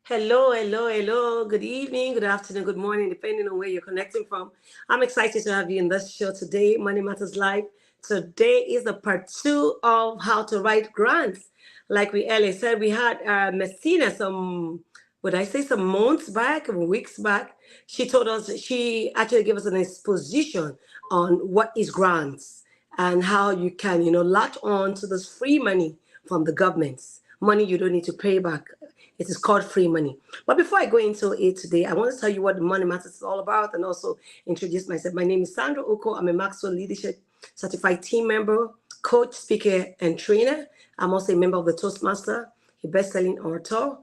Hello, hello, hello. Good evening, good afternoon, good morning, depending on where you're connecting from. I'm excited to have you in this show today, Money Matters Live. Today is the part two of how to write grants. Like we earlier said, we had Messina would I say some months back, weeks back. She told us, she actually gave us an exposition on what is grants and how you can, latch on to this free money from the governments. Money you don't need to pay back. It is called free money. But before I go into it today, I want to tell you what Money Matters is all about and also introduce myself. My name is Sandra Ukoh. I'm a Maxwell Leadership Certified Team Member, Coach, Speaker, and Trainer. I'm also a member of the Toastmaster, a best-selling author,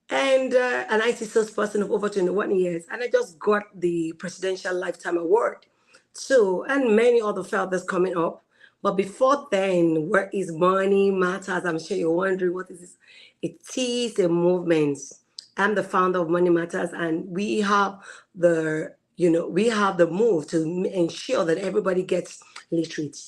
and an IT salesperson of over 21 years. And I just got the Presidential Lifetime Award too, and many other feathers coming up. But before then, where is Money Matters? I'm sure you're wondering what is this? It is a movement. I'm the founder of Money Matters, and we have the move to ensure that everybody gets literate,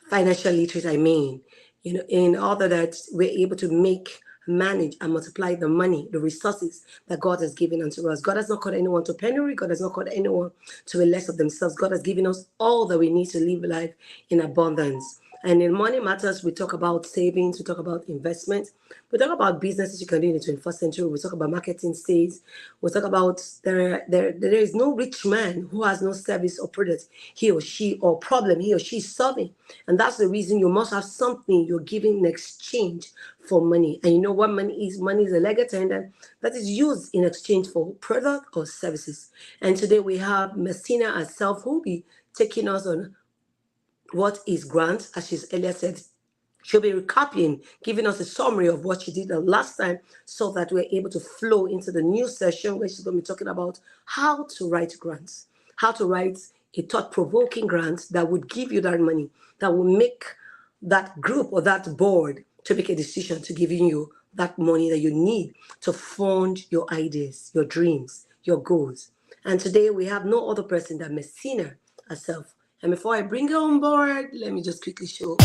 financial literate, in order that we're able to manage and multiply the money, the resources that God has given unto us. God has not called anyone to penury. God has not called anyone to a less of themselves. God has given us all that we need to live life in abundance. And in Money Matters, we talk about savings, we talk about investment, we talk about businesses you can do in the 21st century, we talk about marketing sales, we talk about there is no rich man who has no service or product he or she or problem he or she is solving. And that's the reason you must have something you're giving in exchange for money. And you know what money is? Money is a legal tender that is used in exchange for product or services. And today we have Melcina herself who will be taking us on what is grant, as she's earlier said. She'll be recapping, giving us a summary of what she did the last time so that we're able to flow into the new session where she's going to be talking about how to write grants, how to write a thought-provoking grant that would give you that money, that will make that group or that board to make a decision to giving you that money that you need to fund your ideas, your dreams, your goals. And today we have no other person than Melcina herself. And before I bring her on board, let me just quickly show.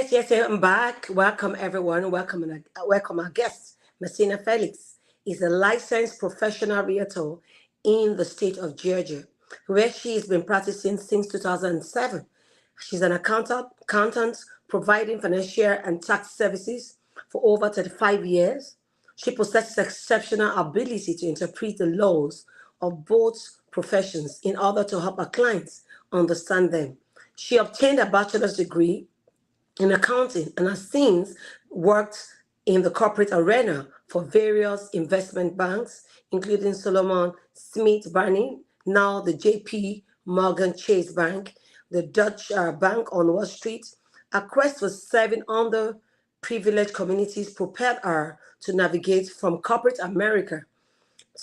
Yes, I'm back. Welcome, everyone. Welcome our guest, Melcina Felix, is a licensed professional realtor in the state of Georgia, where she has been practicing since 2007. She's an accountant providing financial and tax services for over 35 years. She possesses exceptional ability to interpret the laws of both professions in order to help her clients understand them. She obtained a bachelor's degree in accounting and has since worked in the corporate arena for various investment banks, including Solomon Smith Barney, now the JP Morgan Chase Bank, the Dutch Bank on Wall Street. Her quest for serving underprivileged communities propelled her to navigate from corporate America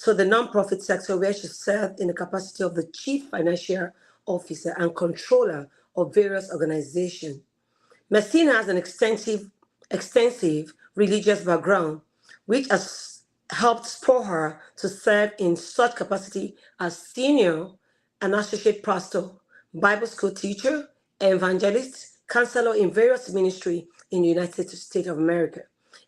to the nonprofit sector, where she served in the capacity of the chief financial officer and controller of various organizations. Melcina has an extensive religious background, which has helped spur her to serve in such capacity as senior and associate pastor, Bible school teacher, evangelist, counselor in various ministries in the United States of America.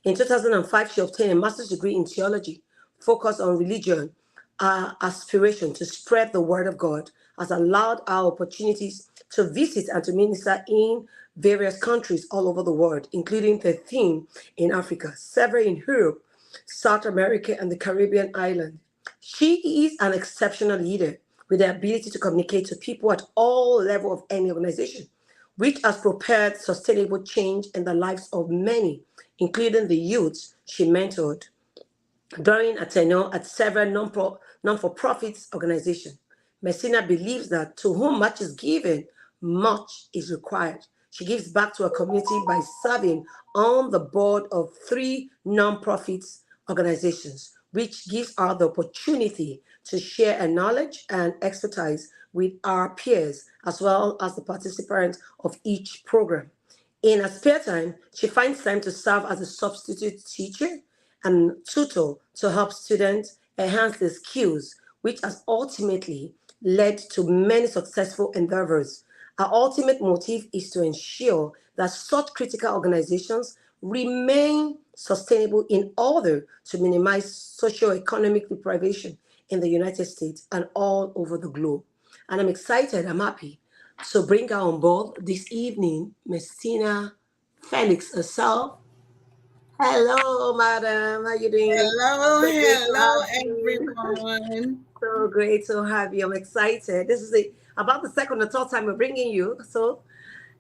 In 2005, she obtained a master's degree in theology, focused on religion. Our aspiration to spread the word of God has allowed our opportunities to visit and to minister in various countries all over the world, including 13 in Africa, several in Europe, South America, and the Caribbean island. She is an exceptional leader with the ability to communicate to people at all levels of any organization, which has propelled sustainable change in the lives of many, including the youths she mentored during a tenure at several non-for-profit organizations. Melcina believes that to whom much is given, much is required. She gives back to her community by serving on the board of 3 non-profit organizations, which gives her the opportunity to share a knowledge and expertise with our peers as well as the participants of each program. In her spare time, she finds time to serve as a substitute teacher and tutor to help students enhance their skills, which has ultimately led to many successful endeavors. Our ultimate motive is to ensure that such critical organizations remain sustainable in order to minimize socio-economic deprivation in the United States and all over the globe. And I'm excited, I'm happy to bring her on board this evening, Melcina Felix herself. Hello, madam. How you doing? Hello, So great to hello, have you. everyone. So great to have you. I'm excited. This is about the second or third time we're bringing you.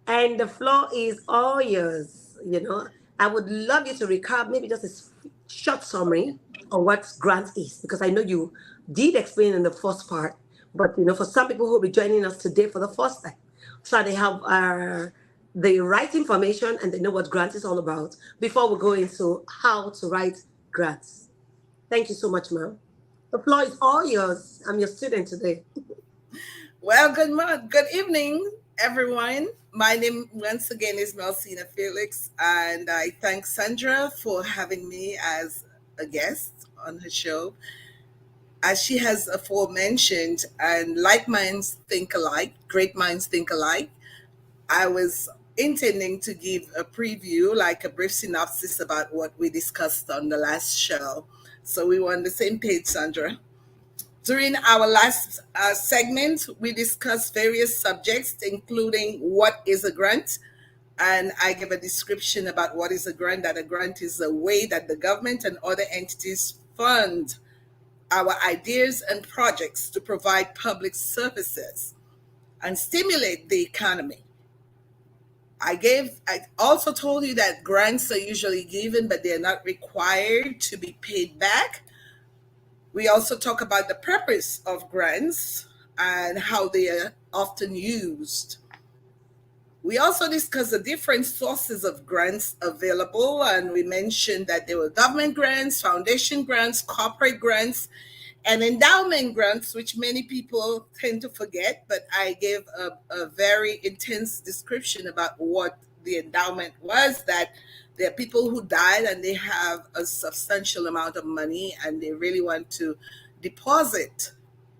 And the floor is all yours. I would love you to recap maybe just a short summary on what grant is, because I know you did explain in the first part, but for some people who will be joining us today for the first time, so they have the right information and they know what grant is all about before we go into how to write grants. Thank you so much, ma'am. The floor is all yours. I'm your student today. Well, good evening, everyone. My name once again is Melcina Felix, and I thank Sandra for having me as a guest on her show. As she has aforementioned, and like minds think alike, great minds think alike. I was intending to give a preview, like a brief synopsis about what we discussed on the last show. So we were on the same page, Sandra. During our last segment, we discussed various subjects, including what is a grant. And I gave a description about what is a grant, that a grant is a way that the government and other entities fund our ideas and projects to provide public services and stimulate the economy. I also told you that grants are usually given, but they're not required to be paid back. We also talk about the purpose of grants and how they are often used. We also discuss the different sources of grants available, and we mentioned that there were government grants, foundation grants, corporate grants, and endowment grants, which many people tend to forget. But I gave a very intense description about what the endowment was, that there are people who died and they have a substantial amount of money and they really want to deposit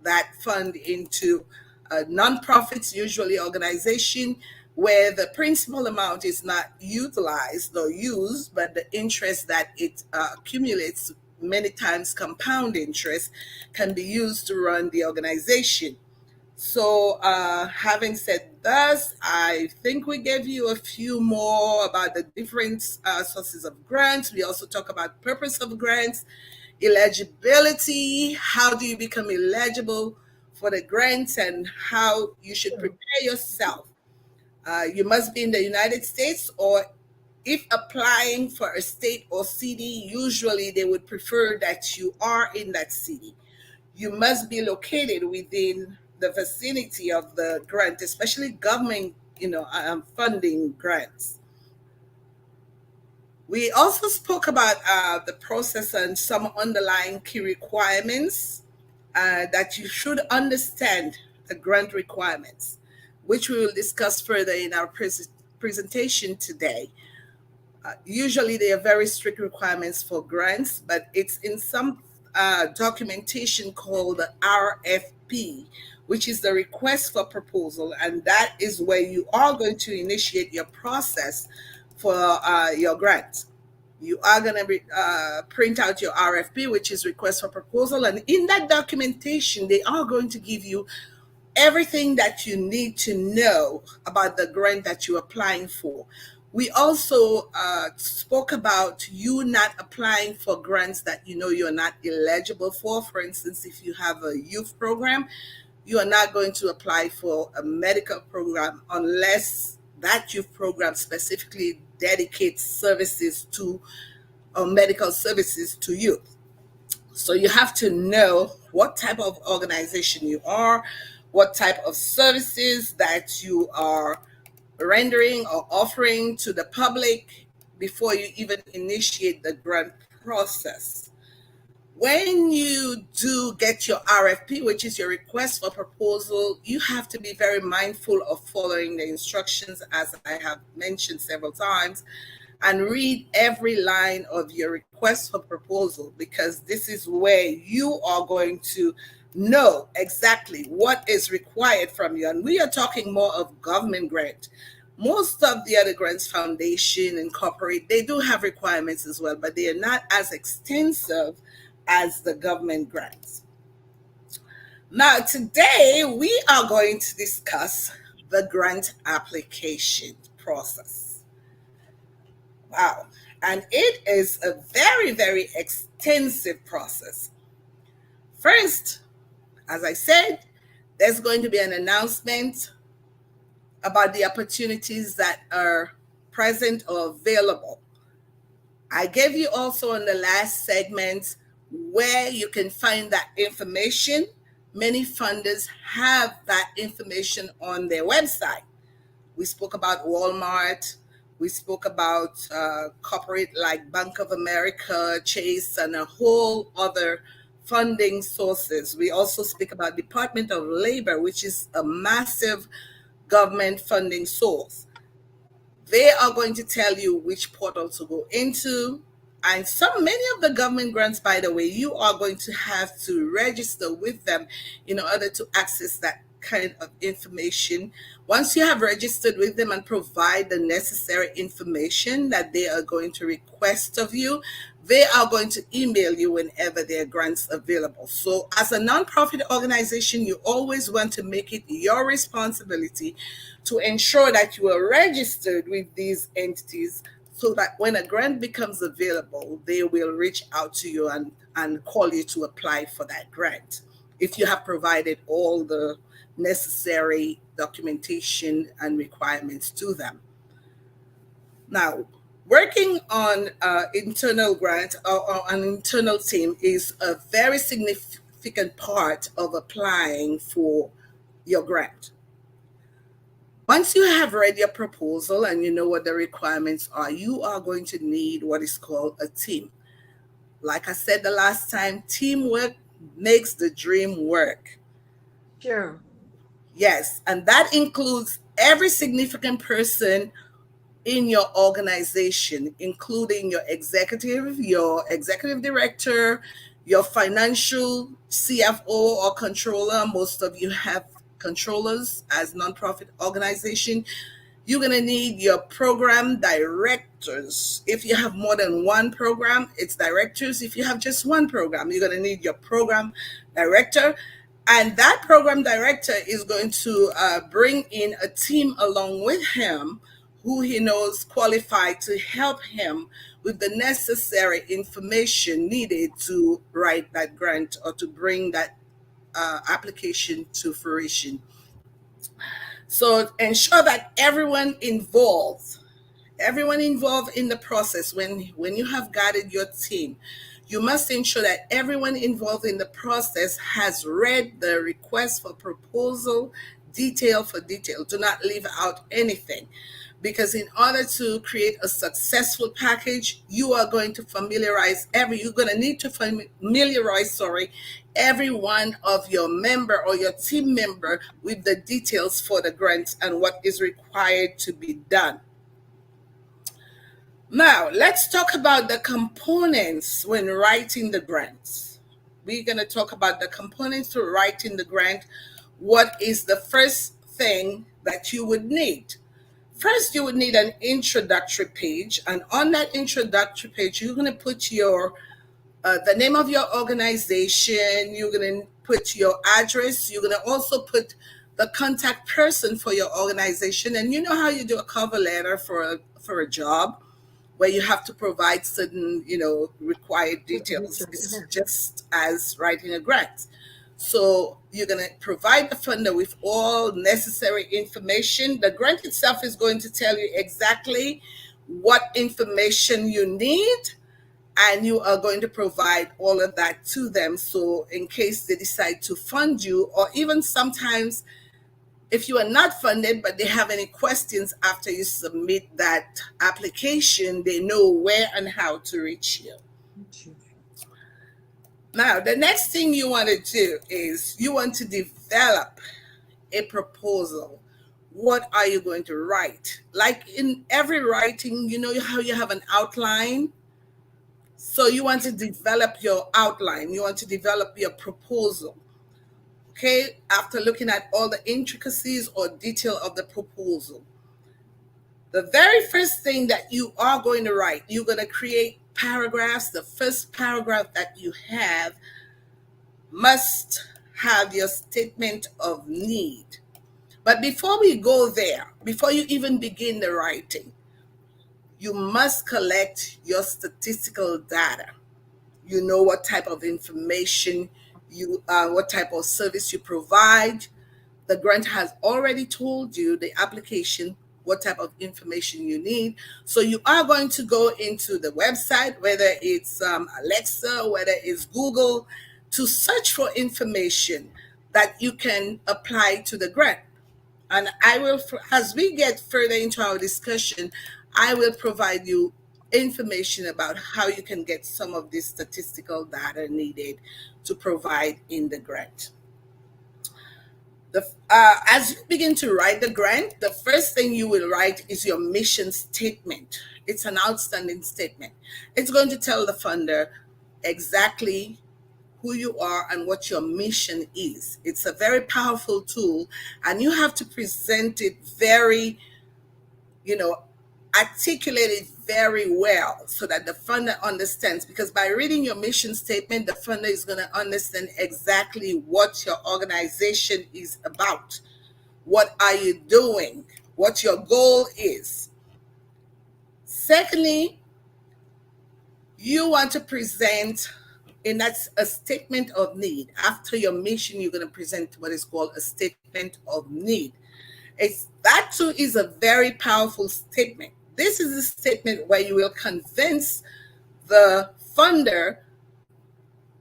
that fund into a nonprofits, usually organization, where the principal amount is not utilized or used, but the interest that it accumulates, many times compound interest, can be used to run the organization. So, having said this, I think we gave you a few more about the different sources of grants. We also talk about purpose of grants, eligibility, how do you become eligible for the grants, and how you should prepare yourself. You must be in the United States, or if applying for a state or city, usually they would prefer that you are in that city. You must be located within the vicinity of the grant, especially government, funding grants. We also spoke about the process and some underlying key requirements that you should understand the grant requirements, which we will discuss further in our presentation today. Usually, there are very strict requirements for grants, but it's in some documentation called the RFP, which is the request for proposal, and that is where you are going to initiate your process for your grant. You are going to print out your RFP, which is request for proposal, and in that documentation, they are going to give you everything that you need to know about the grant that you're applying for. We also spoke about you not applying for grants that you know you're not eligible for. For instance, if you have a youth program, you are not going to apply for a medical program unless that youth program specifically dedicates services to medical services to youth. So you have to know what type of organization you are, what type of services that you are rendering or offering to the public before you even initiate the grant process. When you do get your RFP, which is your request for proposal, you have to be very mindful of following the instructions, as I have mentioned several times, and read every line of your request for proposal, because this is where you are going to know exactly what is required from you. And we are talking more of government grant. Most of the other grants, foundation and corporate, they do have requirements as well, but they are not as extensive as the government grants. Now, today we are going to discuss the grant application process. Wow. And it is a very, very extensive process. First, as I said, there's going to be an announcement about the opportunities that are present or available. I gave you also in the last segment where you can find that information. Many funders have that information on their website. We spoke about Walmart. We spoke about corporate like Bank of America, Chase, and a whole other funding sources. We also speak about Department of Labor, which is a massive government funding source. They are going to tell you which portal to go into. And many of the government grants, by the way, you are going to have to register with them in order to access that kind of information. Once you have registered with them and provide the necessary information that they are going to request of you, they are going to email you whenever there are grants available. So as a nonprofit organization, you always want to make it your responsibility to ensure that you are registered with these entities, so that when a grant becomes available, they will reach out to you and call you to apply for that grant if you have provided all the necessary documentation and requirements to them. Now, working on internal grant or an internal team is a very significant part of applying for your grant. Once you have read your proposal and you know what the requirements are, you are going to need what is called a team. Like I said the last time, teamwork makes the dream work. Sure. Yes, and that includes every significant person in your organization, including your executive director, your financial CFO or controller. Most of you have controllers as nonprofit organization. You're going to need your program directors. If you have more than one program, it's directors. If you have just one program, you're going to need your program director. And that program director is going to bring in a team along with him who he knows qualified to help him with the necessary information needed to write that grant or to bring that application to fruition. So ensure that everyone involved in the process, when you have guided your team, you must ensure that everyone involved in the process has read the request for proposal detail for detail. Do not leave out anything, because in order to create a successful package, you're going to need to familiarize, every one of your member or your team member with the details for the grant and what is required to be done. Now, let's talk about the components when writing the grants. We're going to talk about the components to writing the grant. What is the first thing that you would need? First, you would need an introductory page. And on that introductory page, you're going to put the name of your organization. You're going to put your address. You're going to also put the contact person for your organization. And you know how you do a cover letter for a job, where you have to provide certain, required details. It's just as writing a grant. So you're going to provide the funder with all necessary information. The grant itself is going to tell you exactly what information you need, and you are going to provide all of that to them. So in case they decide to fund you, or even sometimes if you are not funded, but they have any questions after you submit that application, they know where and how to reach you. Now, the next thing you want to do is you want to develop a proposal. What are you going to write? Like in every writing, you know how you have an outline? So you want to develop your outline, you want to develop your proposal. Okay, after looking at all the intricacies or detail of the proposal, the very first thing that you are going to write, you're going to create paragraphs. The first paragraph that you have must have your statement of need. But before we go there, before you even begin the writing, you must collect your statistical data. You know what type of information what type of service you provide. The grant has already told you, the application, what type of information you need. So you are going to go into the website, whether it's Alexa, whether it's Google, to search for information that you can apply to the grant. And I will, as we get further into our discussion, I will provide you information about how you can get some of this statistical data needed to provide in the grant. As you begin to write the grant, the first thing you will write is your mission statement. It's an outstanding statement. It's going to tell the funder exactly who you are and what your mission is. It's a very powerful tool, and you have to present it very, you know, articulate it very well so that the funder understands. Because by reading your mission statement, the funder is going to understand exactly what your organization is about. What are you doing? What your goal is. Secondly, you want to present, and that's a statement of need. After your mission, you're going to present what is called a statement of need. That too is a very powerful statement. This is a statement where you will convince the funder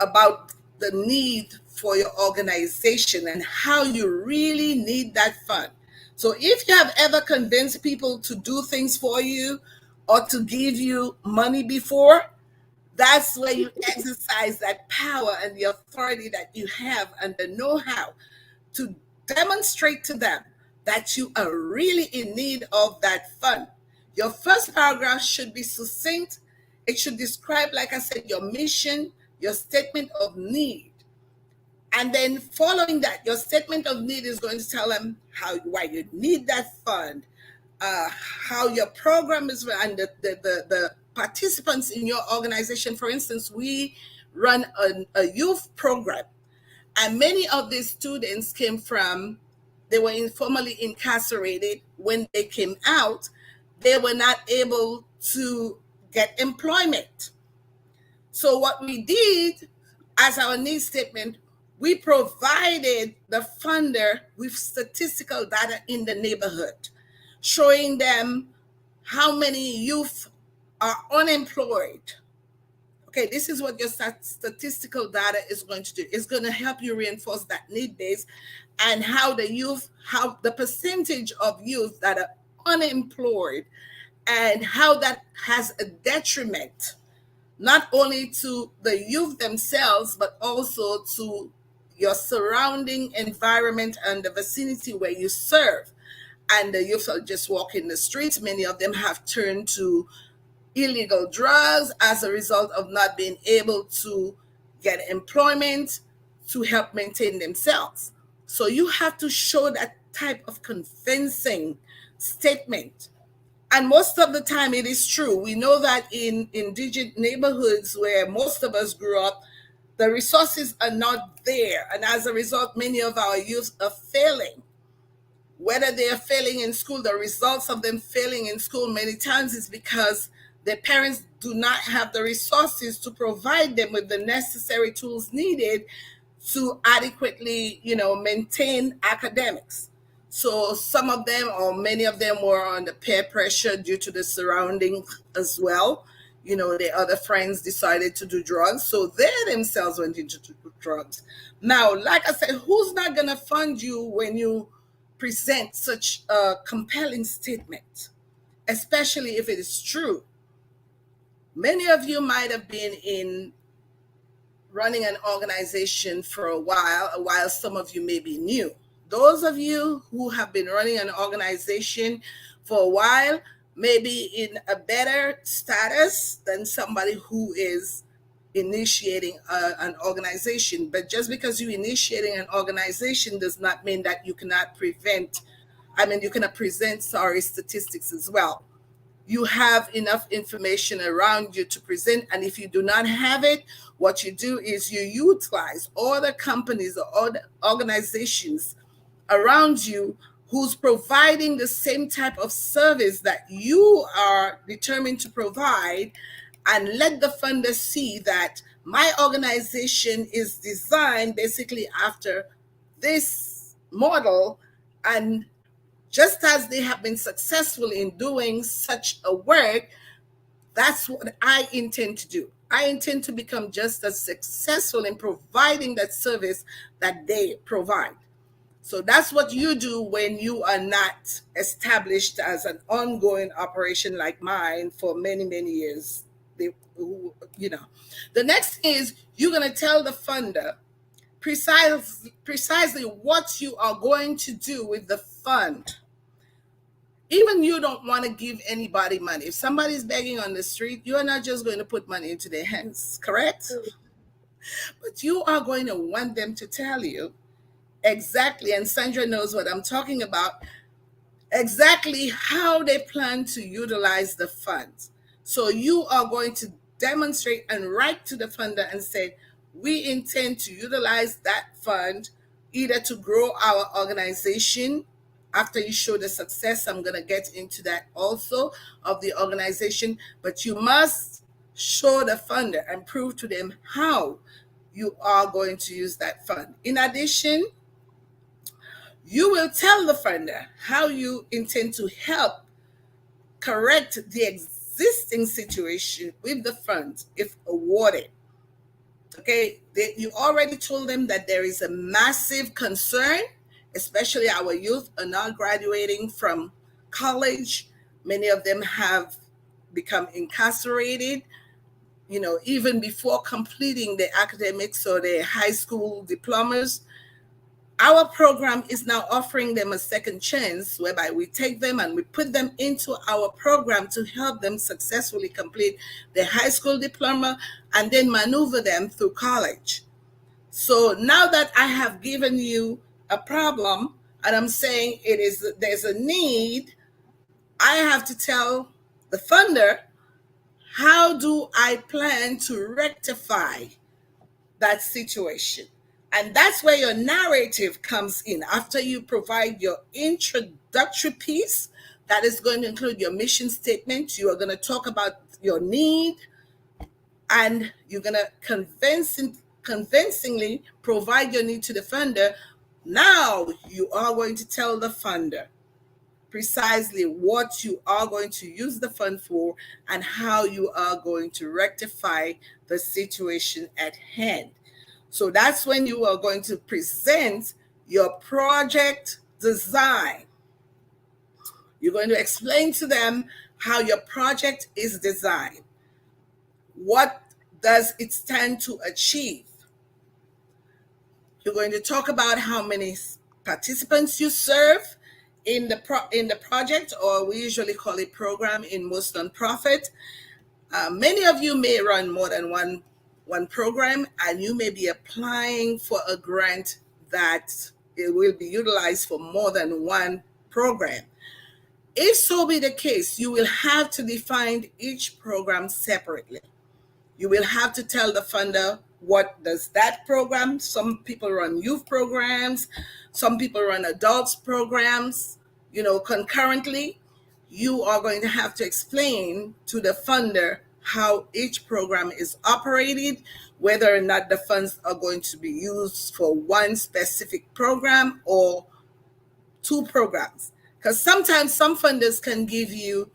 about the need for your organization and how you really need that fund. So if you have ever convinced people to do things for you or to give you money before, that's where you exercise that power and the authority that you have and the know-how to demonstrate to them that you are really in need of that fund. Your first paragraph should be succinct. It should describe, like I said, your mission, your statement of need. And then following that, your statement of need is going to tell them why you need that fund, how your program is, and the participants in your organization. For instance, we run a youth program, and many of these students they were informally incarcerated. When they came out, they were not able to get employment. So what we did as our needs statement, we provided the funder with statistical data in the neighborhood, showing them how many youth are unemployed. Okay, this is what your statistical data is going to do. It's going to help you reinforce that need base and how the percentage of youth that are unemployed and how that has a detriment not only to the youth themselves, but also to your surrounding environment and the vicinity where you serve. And the youth are just walking the streets. Many of them have turned to illegal drugs as a result of not being able to get employment to help maintain themselves. So you have to show that type of convincing statement. And most of the time it is true. We know that in indigent neighborhoods where most of us grew up, the resources are not there. And as a result, many of our youth are failing. Whether they are failing in school, the results of them failing in school many times is because their parents do not have the resources to provide them with the necessary tools needed to adequately, maintain academics. So some of them or many of them were under peer pressure due to the surrounding as well. Their other friends decided to do drugs, so they themselves went into drugs. Now, like I said, who's not going to fund you when you present such a compelling statement, especially if it is true? Many of you might have been in running an organization for a while some of you may be new. Those of you who have been running an organization for a while may be in a better status than somebody who is initiating an organization. But just because you're initiating an organization does not mean that you cannot you cannot present, statistics as well. You have enough information around you to present. And if you do not have it, what you do is you utilize all the companies or all the organizations around you who's providing the same type of service that you are determined to provide, and let the funder see that my organization is designed basically after this model. And just as they have been successful in doing such a work, that's what I intend to do. I intend to become just as successful in providing that service that they provide. So that's what you do when you are not established as an ongoing operation like mine for many, many years. The next thing is you're going to tell the funder precisely what you are going to do with the fund. Even you don't want to give anybody money. If somebody's begging on the street, you are not just going to put money into their hands, correct? But you are going to want them to tell you exactly, and Sandra knows what I'm talking about, exactly how they plan to utilize the funds. So you are going to demonstrate and write to the funder and say, we intend to utilize that fund either to grow our organization. After you show the success, I'm going to get into that also of the organization, but you must show the funder and prove to them how you are going to use that fund. In addition, you will tell the funder how you intend to help correct the existing situation with the funds if awarded. Okay, you already told them that there is a massive concern, especially our youth are now graduating from college. Many of them have become incarcerated, even before completing their academics or their high school diplomas. Our program is now offering them a second chance, whereby we take them and we put them into our program to help them successfully complete their high school diploma and then maneuver them through college. So now that I have given you a problem and I'm saying there's a need, I have to tell the funder, how do I plan to rectify that situation? And that's where your narrative comes in. After you provide your introductory piece, that is going to include your mission statement. You are going to talk about your need, and you're going to convincingly provide your need to the funder. Now you are going to tell the funder precisely what you are going to use the fund for and how you are going to rectify the situation at hand. So that's when you are going to present your project design. You're going to explain to them how your project is designed. What does it stand to achieve? You're going to talk about how many participants you serve in the project, or we usually call it program in most nonprofit. Many of you may run more than one program, and you may be applying for a grant that it will be utilized for more than one program. If so be the case, you will have to define each program separately. You will have to tell the funder, what does that program? Some people run youth programs, some people run adults programs, concurrently. You are going to have to explain to the funder how each program is operated, whether or not the funds are going to be used for one specific program or two programs. Because sometimes some funders can give you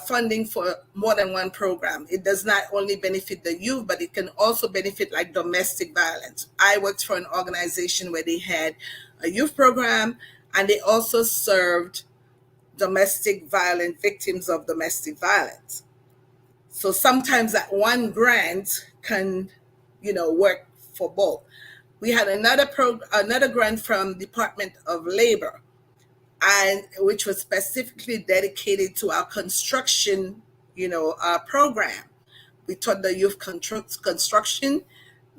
funding for more than one program. It does not only benefit the youth, but it can also benefit like domestic violence. I worked for an organization where they had a youth program, and they also served victims of domestic violence. So sometimes that one grant can work for both. We had another grant from Department of Labor, and which was specifically dedicated to our construction, program. We taught the youth construction.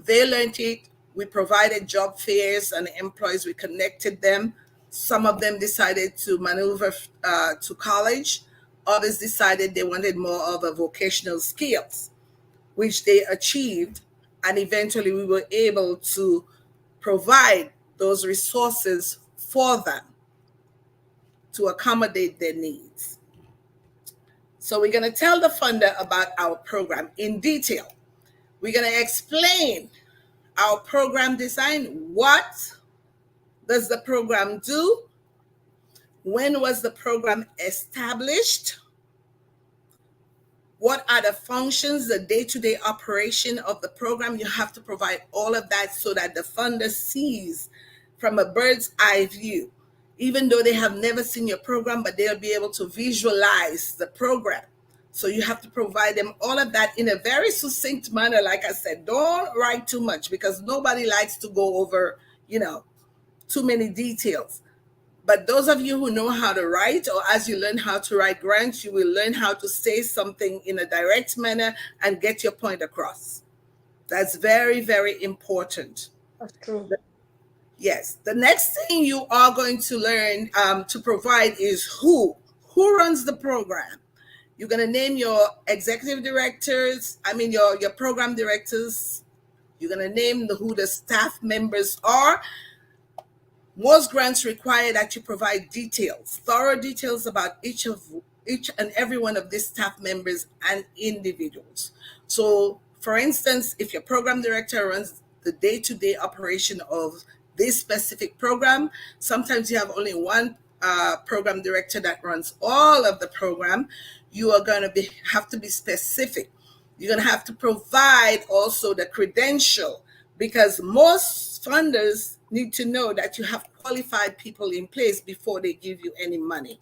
They learned it. We provided job fairs and employees. We connected them. Some of them decided to maneuver to college. Others decided they wanted more of a vocational skills, which they achieved. And eventually we were able to provide those resources for them to accommodate their needs. So we're going to tell the funder about our program in detail. We're going to explain our program design. What does the program do? When was the program established? What are the functions, the day-to-day operation of the program? You have to provide all of that so that the funder sees from a bird's eye view. Even though they have never seen your program, but they'll be able to visualize the program. So you have to provide them all of that in a very succinct manner. Like I said, don't write too much because nobody likes to go over, too many details. But those of you who know how to write, or as you learn how to write grants, you will learn how to say something in a direct manner and get your point across. That's very, very important. That's true. Yes. The next thing you are going to learn to provide is who runs the program. You're going to name your executive directors, your program directors. You're going to name who the staff members are. Most grants require that you provide details, thorough details about each and every one of these staff members and individuals. So, for instance, if your program director runs the day-to-day operation of this specific program, sometimes you have only one program director that runs all of the program. You are going to have to be specific. You're going to have to provide also the credential, because most funders need to know that you have qualified people in place before they give you any money.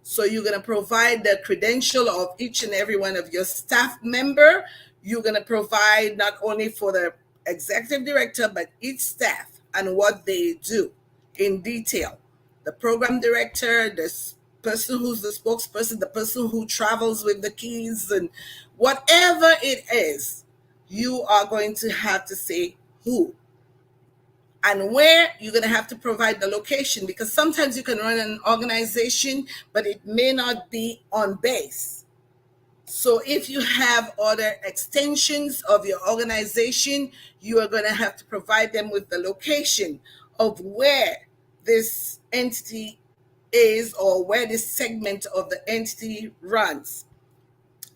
So you're going to provide the credential of each and every one of your staff member. You're going to provide not only for the executive director, but each staff and what they do in detail. The program director, the person who's the spokesperson, the person who travels with the keys, and whatever it is, you are going to have to say who. And where, you're going to have to provide the location, because sometimes you can run an organization, but it may not be on base. So if you have other extensions of your organization, you are going to have to provide them with the location of where this entity is, or where this segment of the entity runs.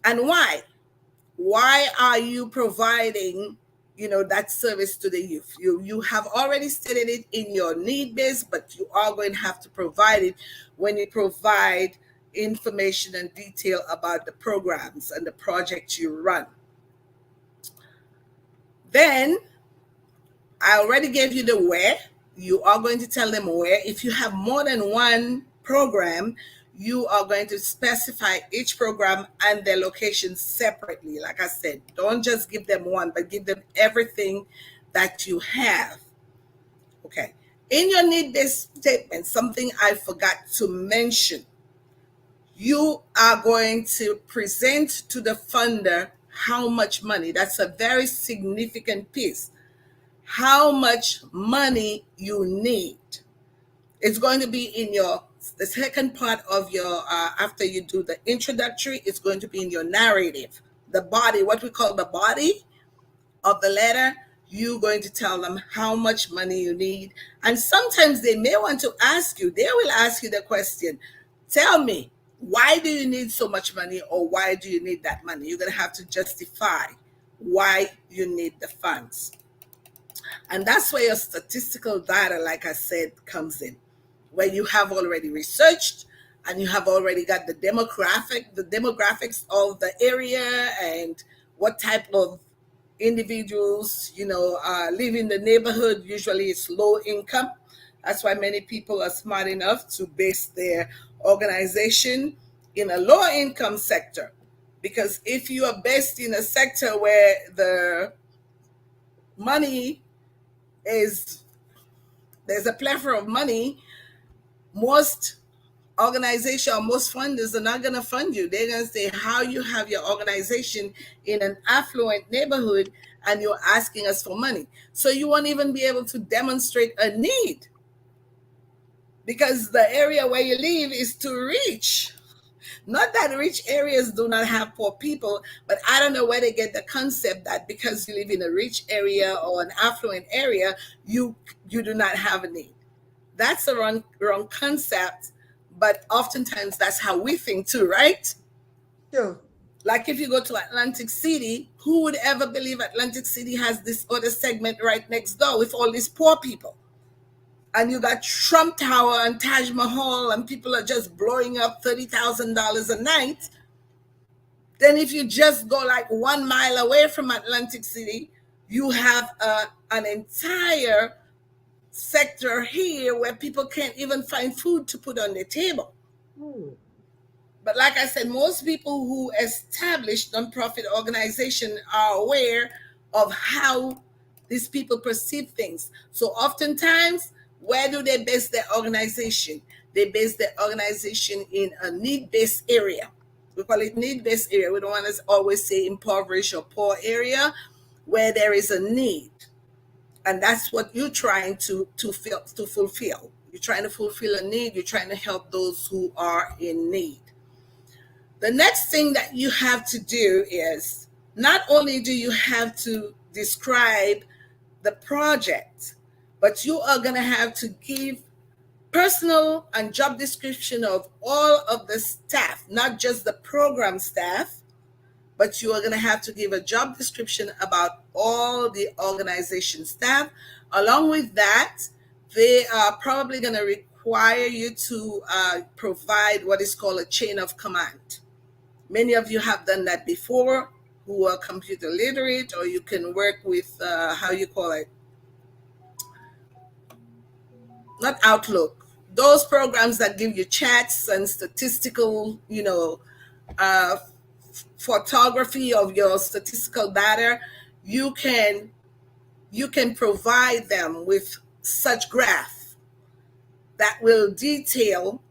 And why? Why are you providing that service to the youth? You have already stated it in your need base, but you are going to have to provide it when you provide information and detail about the programs and the projects you run. Then I already gave you the where. You are going to tell them where. If you have more than one program, you are going to specify each program and their location separately. Like I said, don't just give them one, but give them everything that you have. Okay. In your need-based statement, something I forgot to mention, you are going to present to the funder how much money. That's a very significant piece. How much money you need. It's going to be in the second part of your, after you do the introductory, it's going to be in your narrative. The body, what we call the body of the letter, you're going to tell them how much money you need. And sometimes they may want to ask you, they will ask you the question, tell me, why do you need so much money, or why do you need that money? You're going to have to justify why you need the funds. And that's where your statistical data, like I said, comes in, where you have already researched and you have already got the demographics of the area and what type of individuals, live in the neighborhood. Usually it's low income. That's why many people are smart enough to base their organization in a low income sector. Because if you are based in a sector where the money is, there's a plethora of money. Most organization or most funders are not going to fund you. They're going to say how you have your organization in an affluent neighborhood and you're asking us for money. So you won't even be able to demonstrate a need because the area where you live is too rich. Not that rich areas do not have poor people, but I don't know where they get the concept that because you live in a rich area or an affluent area, you do not have a need. That's a wrong concept, but oftentimes that's how we think too, right? Sure. Like if you go to Atlantic City, who would ever believe Atlantic City has this other segment right next door with all these poor people? And you got Trump Tower and Taj Mahal, and people are just blowing up $30,000 a night. Then if you just go like 1 mile away from Atlantic City, you have an entire sector here where people can't even find food to put on their table. But like I said, most people who establish nonprofit organization are aware of how these people perceive things. So oftentimes, where do they base their organization? They base their organization in a need-based area. We call it need-based area. We don't want to always say impoverished or poor area, where there is a need. And that's what you're trying to fulfill. You're trying to fulfill a need. You're trying to help those who are in need. The next thing that you have to do is not only do you have to describe the project, but you are going to have to give personal and job description of all of the staff, not just the program staff, but you are going to have to give a job description about all the organization staff. Along with that, they are probably going to require you to provide what is called a chain of command. Many of you have done that before who are computer literate, or you can work with, how you call it? Not Outlook. Those programs that give you chats and statistical, photography of your statistical data, you can provide them with such graph that will detail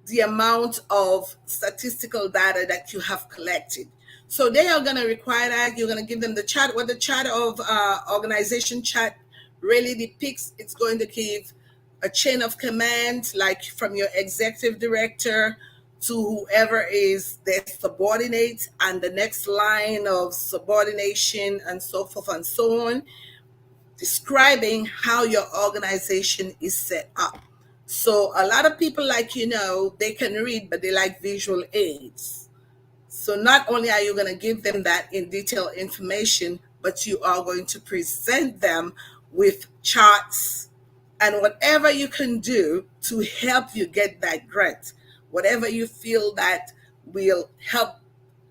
the amount of statistical data that you have collected. So they are going to require that. You're going to give them the chart. What the chart of organization chart really depicts, it's going to give a chain of command, like from your executive director to whoever is their subordinate, and the next line of subordination, and so forth and so on, describing how your organization is set up. So a lot of people, like, they can read, but they like visual aids. So not only are you going to give them that in detailed information, but you are going to present them with charts and whatever you can do to help you get that grant, whatever you feel that will help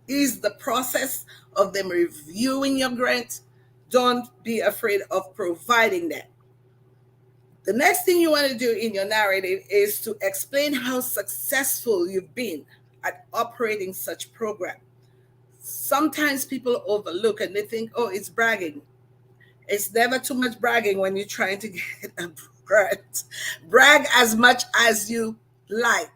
ease the process of them reviewing your grant. Don't be afraid of providing that. The next thing you want to do in your narrative is to explain how successful you've been at operating such program. Sometimes people overlook and they think, oh, it's bragging. It's never too much bragging when you're trying to get a grant. Brag as much as you like.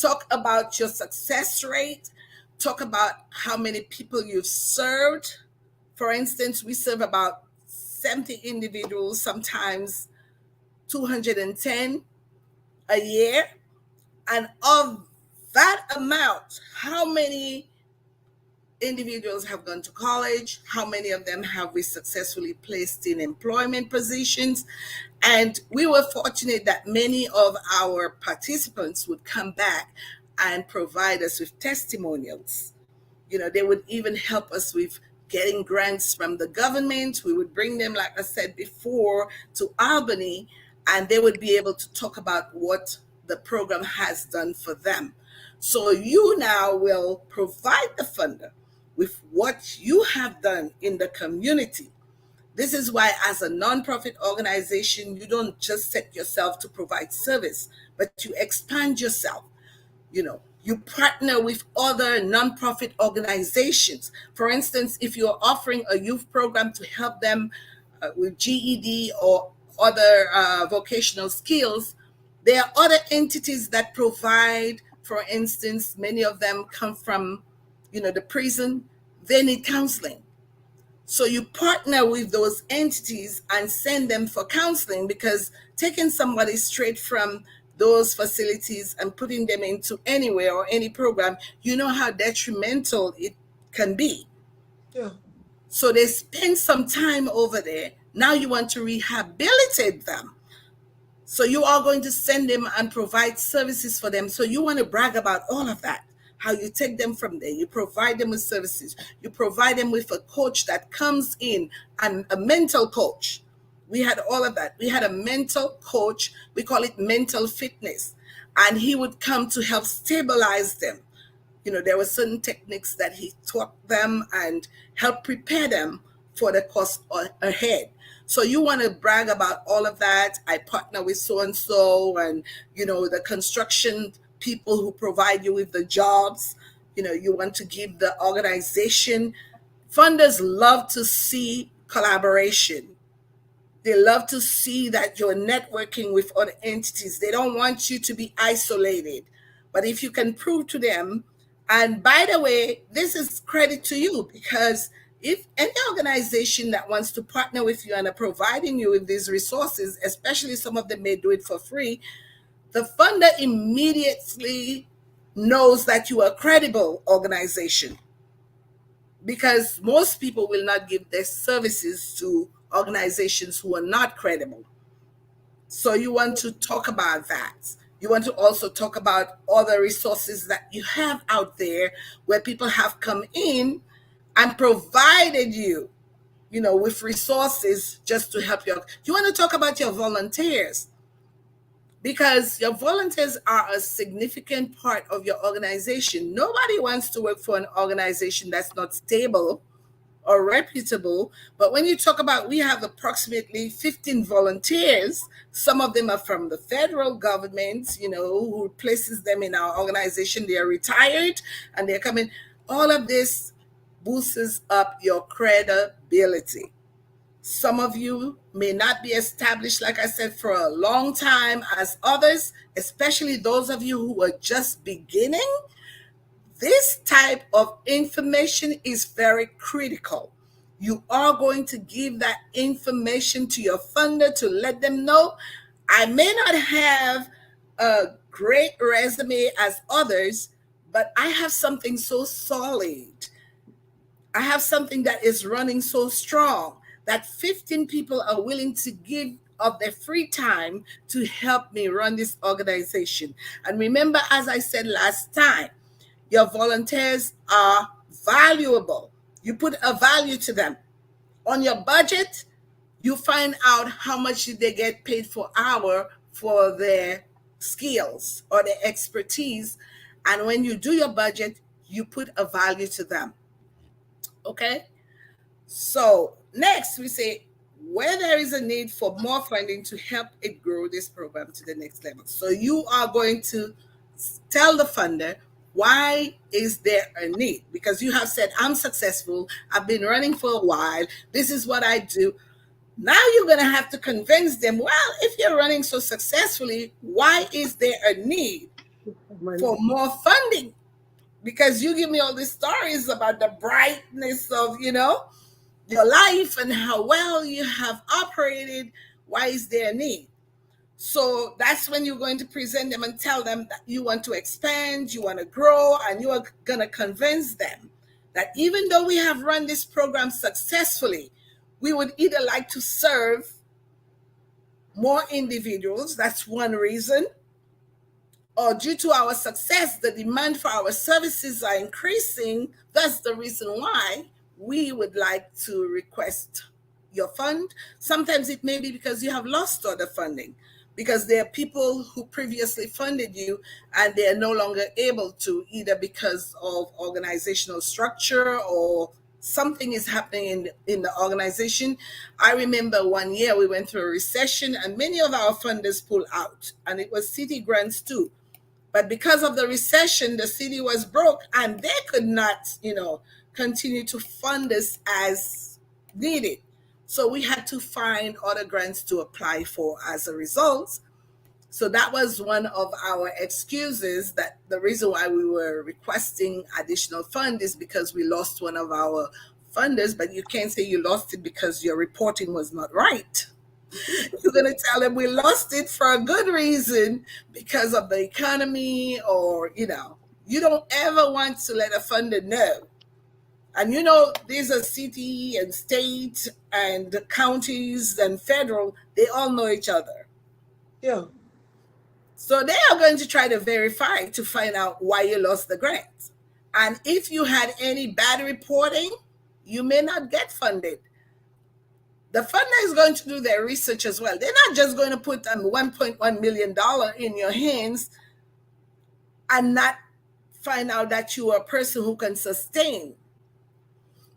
Talk about your success rate. Talk about how many people you've served. For instance, we serve about 70 individuals, sometimes 210 a year. And of that amount, how many individuals have gone to college? How many of them have we successfully placed in employment positions? And we were fortunate that many of our participants would come back and provide us with testimonials. They would even help us with getting grants from the government. We would bring them, like I said before, to Albany, and they would be able to talk about what the program has done for them. So you now will provide the funder with what you have done in the community. This is why, as a nonprofit organization, you don't just set yourself to provide service, but you expand yourself. You partner with other nonprofit organizations. For instance, if you're offering a youth program to help them with GED or other vocational skills, there are other entities that provide, for instance, many of them come from, the prison. They need counseling. So you partner with those entities and send them for counseling, because taking somebody straight from those facilities and putting them into anywhere or any program, you know how detrimental it can be. Yeah. So they spend some time over there. Now you want to rehabilitate them. So you are going to send them and provide services for them. So you want to brag about all of that. How you take them from there. You provide them with services. You provide them with a coach that comes in, and a mental coach. We had all of that. We had a mental coach. We call it mental fitness. And he would come to help stabilize them. There were certain techniques that he taught them and helped prepare them for the course ahead. So you want to brag about all of that. I partner with so and so, and the construction people who provide you with the jobs. You want to give the organization. Funders love to see collaboration. They love to see that you're networking with other entities. They don't want you to be isolated. But if you can prove to them, and by the way, this is credit to you, because if any organization that wants to partner with you and are providing you with these resources, especially some of them may do it for free, the funder immediately knows that you are a credible organization, because most people will not give their services to organizations who are not credible. So you want to talk about that. You want to also talk about other resources that you have out there, where people have come in and provided you, with resources just to help you. You want to talk about your volunteers, because your volunteers are a significant part of your organization. Nobody wants to work for an organization that's not stable or reputable. But when you talk about, we have approximately 15 volunteers. Some of them are from the federal government, who places them in our organization. They are retired and they're coming. All of this boosts up your credibility. Some of you may not be established, like I said, for a long time as others, especially those of you who are just beginning. This type of information is very critical. You are going to give that information to your funder to let them know, I may not have a great resume as others, but I have something so solid. I have something that is running so strong that 15 people are willing to give of their free time to help me run this organization. And remember, as I said last time, your volunteers are valuable. You put a value to them. On your budget, you find out how much they get paid per hour for their skills or their expertise. And when you do your budget, you put a value to them. Okay? So next, we say where there is a need for more funding to help it grow this program to the next level. So you are going to tell the funder, why is there a need? Because you have said, I'm successful, I've been running for a while, this is what I do. Now you're going to have to convince them, well, if you're running so successfully, why is there a need for more funding? Because you give me all these stories about the brightness of, your life and how well you have operated. Why is there a need? So that's when you're going to present them and tell them that you want to expand, you want to grow, and you are going to convince them that even though we have run this program successfully, we would either like to serve more individuals. That's one reason. Or due to our success, the demand for our services are increasing. That's the reason why we would like to request your fund. Sometimes it may be because you have lost other funding, because there are people who previously funded you and they are no longer able to, either because of organizational structure or something is happening in the organization. I remember one year we went through a recession and many of our funders pulled out, and it was city grants too. But because of the recession, the city was broke and they could not, continue to fund us as needed. So we had to find other grants to apply for as a result. So that was one of our excuses, that the reason why we were requesting additional fund is because we lost one of our funders. But you can't say you lost it because your reporting was not right. You're going to tell them we lost it for a good reason, because of the economy, or, you don't ever want to let a funder know. And these are city and state and counties and federal, they all know each other. Yeah. So they are going to try to verify to find out why you lost the grant. And if you had any bad reporting, you may not get funded. The funder is going to do their research as well. They're not just going to put $1.1 million in your hands and not find out that you are a person who can sustain.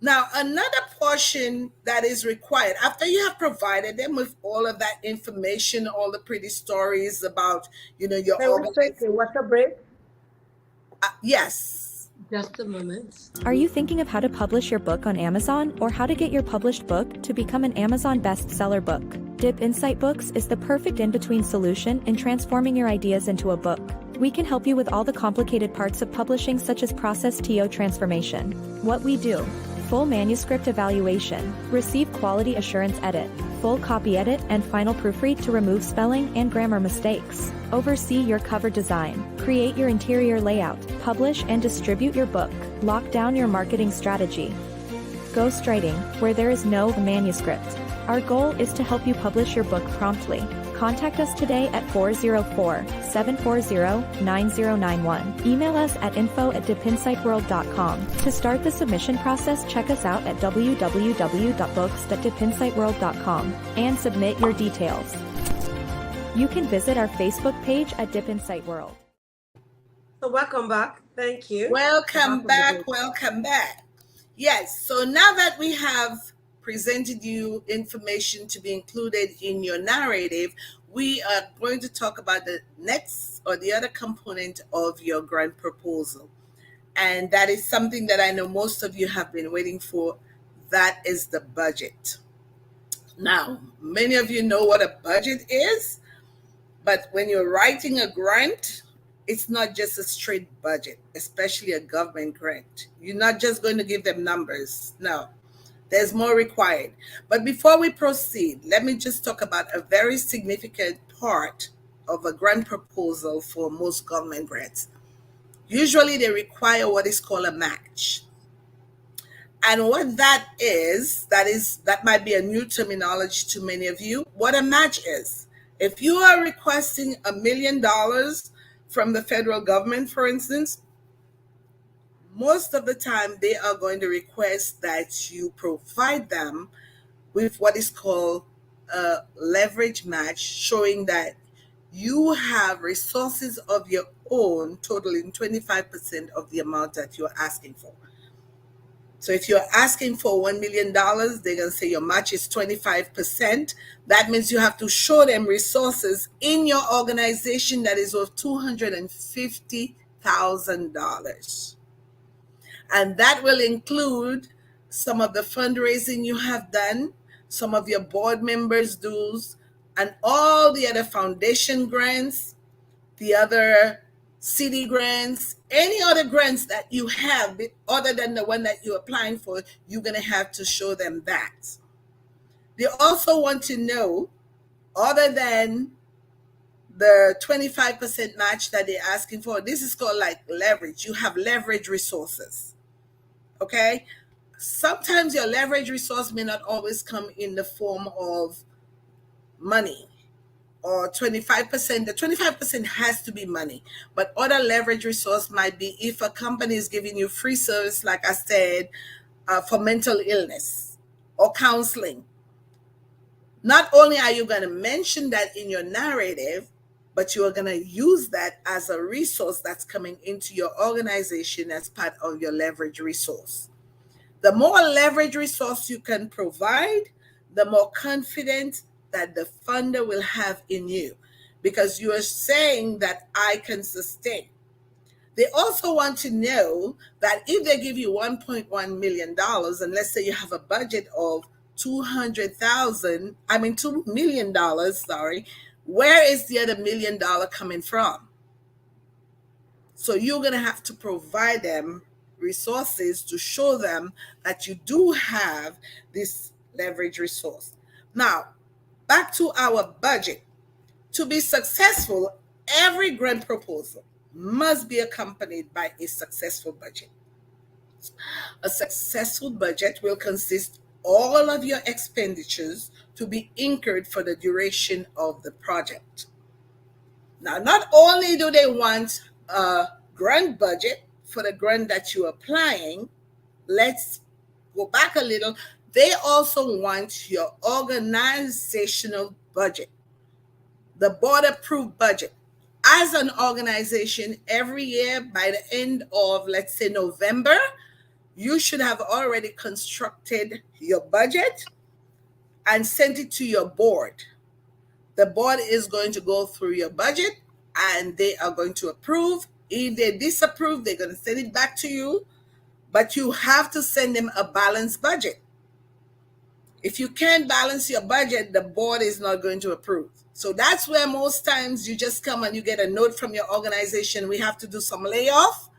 Now, another portion that is required, after you have provided them with all of that information, all the pretty stories about, your Can we take organization. a water break? Yes. Just a moment. Are you thinking of how to publish your book on Amazon, or how to get your published book to become an Amazon bestseller book? Dip Insight Books is the perfect in-between solution in transforming your ideas into a book. We can help you with all the complicated parts of publishing, such as process TO transformation. What we do: full manuscript evaluation, receive quality assurance edit, full copy edit and final proofread to remove spelling and grammar mistakes, oversee your cover design, create your interior layout, publish and distribute your book, lock down your marketing strategy. Ghostwriting, where there is no manuscript. Our goal is to help you publish your book promptly. Contact us today at 404-740-9091. Email us at info@dipinsightworld.com. To start the submission process, check us out at www.books.dipinsightworld.com and submit your details. You can visit our Facebook page at Dip Insight World. So welcome back. Thank you. Welcome back. Welcome back. Yes. So now that we have presented you information to be included in your narrative, we are going to talk about the next, or the other component of your grant proposal. And that is something that I know most of you have been waiting for. That is the budget. Now, many of you know what a budget is, but when you're writing a grant, it's not just a straight budget, especially a government grant. You're not just going to give them numbers. No. There's more required. But before we proceed, let me just talk about a very significant part of a grant proposal for most government grants. Usually they require what is called a match. And what that might be a new terminology to many of you. What a match is: if you are requesting $1 million from the federal government, for instance, most of the time they are going to request that you provide them with what is called a leverage match, showing that you have resources of your own totaling 25% of the amount that you're asking for. So if you're asking for $1 million, they're going to say your match is 25%. That means you have to show them resources in your organization that is worth $250,000. And that will include some of the fundraising you have done, some of your board members' dues, and all the other foundation grants, the other city grants, any other grants that you have other than the one that you're applying for. You're going to have to show them that. They also want to know, other than the 25% match that they're asking for, this is called like leverage. You have leverage resources. Okay, sometimes your leverage resource may not always come in the form of money or 25%. The 25% has to be money, but other leverage resource might be if a company is giving you free service, like I said, for mental illness or counseling. Not only are you going to mention that in your narrative, but you are going to use that as a resource that's coming into your organization as part of your leverage resource. The more leverage resource you can provide, the more confident that the funder will have in you, because you are saying that I can sustain. They also want to know that if they give you $1.1 million, and let's say you have a budget of $2 million, sorry, where is the other $1 million coming from? So you're going to have to provide them resources to show them that you do have this leverage resource. Now, back to our budget. To be successful, every grant proposal must be accompanied by a successful budget. A successful budget will consist all of your expenditures to be incurred for the duration of the project. Now, not only do they want a grant budget for the grant that you're applying, let's go back a little. They also want your organizational budget, the board approved budget. As an organization, every year by the end of, let's say, November, you should have already constructed your budget and sent it to your board. The board is going to go through your budget and they are going to approve. If they disapprove, they're going to send it back to you, but you have to send them a balanced budget. If you can't balance your budget, the board is not going to approve. So that's where most times you just come and you get a note from your organization, we have to do some layoff,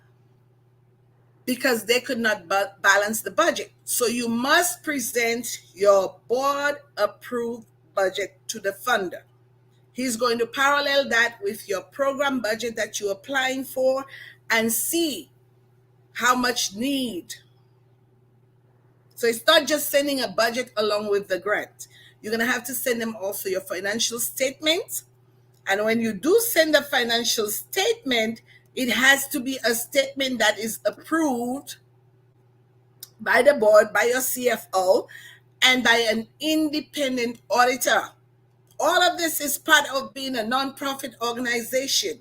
because they could not balance the budget. So you must present your board approved budget to the funder. He's going to parallel that with your program budget that you're applying for and see how much need. So it's not just sending a budget along with the grant. You're going to have to send them also your financial statement. And when you do send a financial statement, it has to be a statement that is approved by the board, by your CFO, and by an independent auditor. All of this is part of being a nonprofit organization.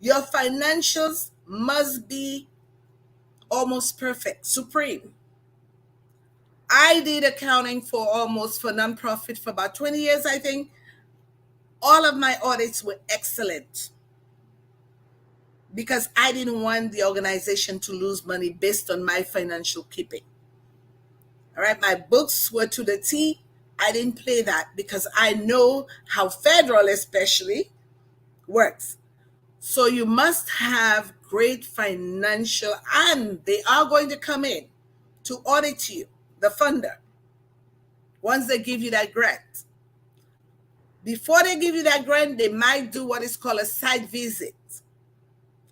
Your financials must be almost perfect, supreme. I did accounting for nonprofit for about 20 years, I think. All of my audits were excellent because I didn't want the organization to lose money based on my financial keeping. All right, my books were to the T. I didn't play that because I know how federal especially works. So you must have great financial, and they are going to come in to audit you, the funder, once they give you that grant. Before they give you that grant, they might do what is called a site visit.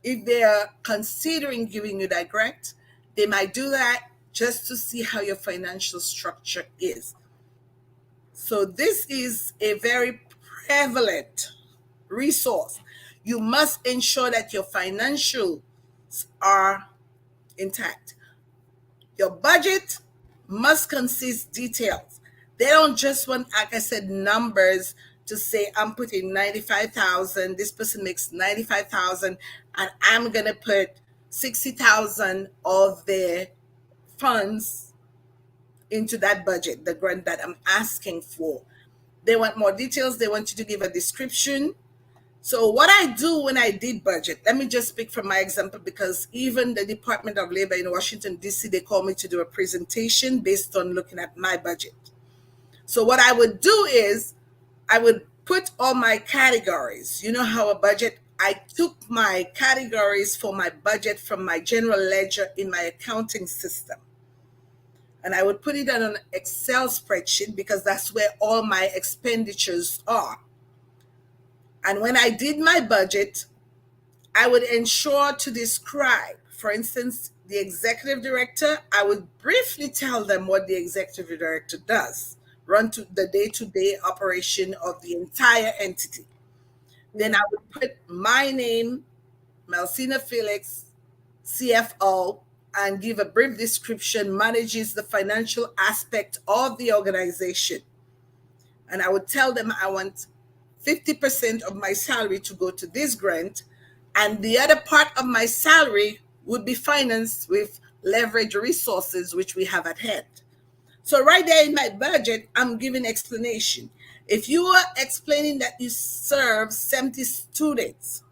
If they are considering giving you that grant, they might do that just to see how your financial structure is. So this is a very prevalent resource. You must ensure that your financials are intact. Your budget must consist details. They don't just want, like I said, numbers to say, I'm putting 95,000, this person makes 95,000, and I'm going to put 60,000 of their funds into that budget, the grant that I'm asking for. They want more details. They want you to give a description. So what I do when I did budget, let me just speak from my example, because even the Department of Labor in Washington, D.C., they call me to do a presentation based on looking at my budget. So what I would do is I would put all my categories. You know how a budget, I took my categories for my budget from my general ledger in my accounting system. And I would put it on an Excel spreadsheet because that's where all my expenditures are. And when I did my budget, I would ensure to describe, for instance, the executive director, I would briefly tell them what the executive director does, run to the day-to-day operation of the entire entity. Then I would put my name, Melcina Felix, CFO, and give a brief description, manages the financial aspect of the organization. And I would tell them I want 50% of my salary to go to this grant, and the other part of my salary would be financed with leverage resources, which we have at hand. So right there in my budget, I'm giving explanation. If you are explaining that you serve 70 students,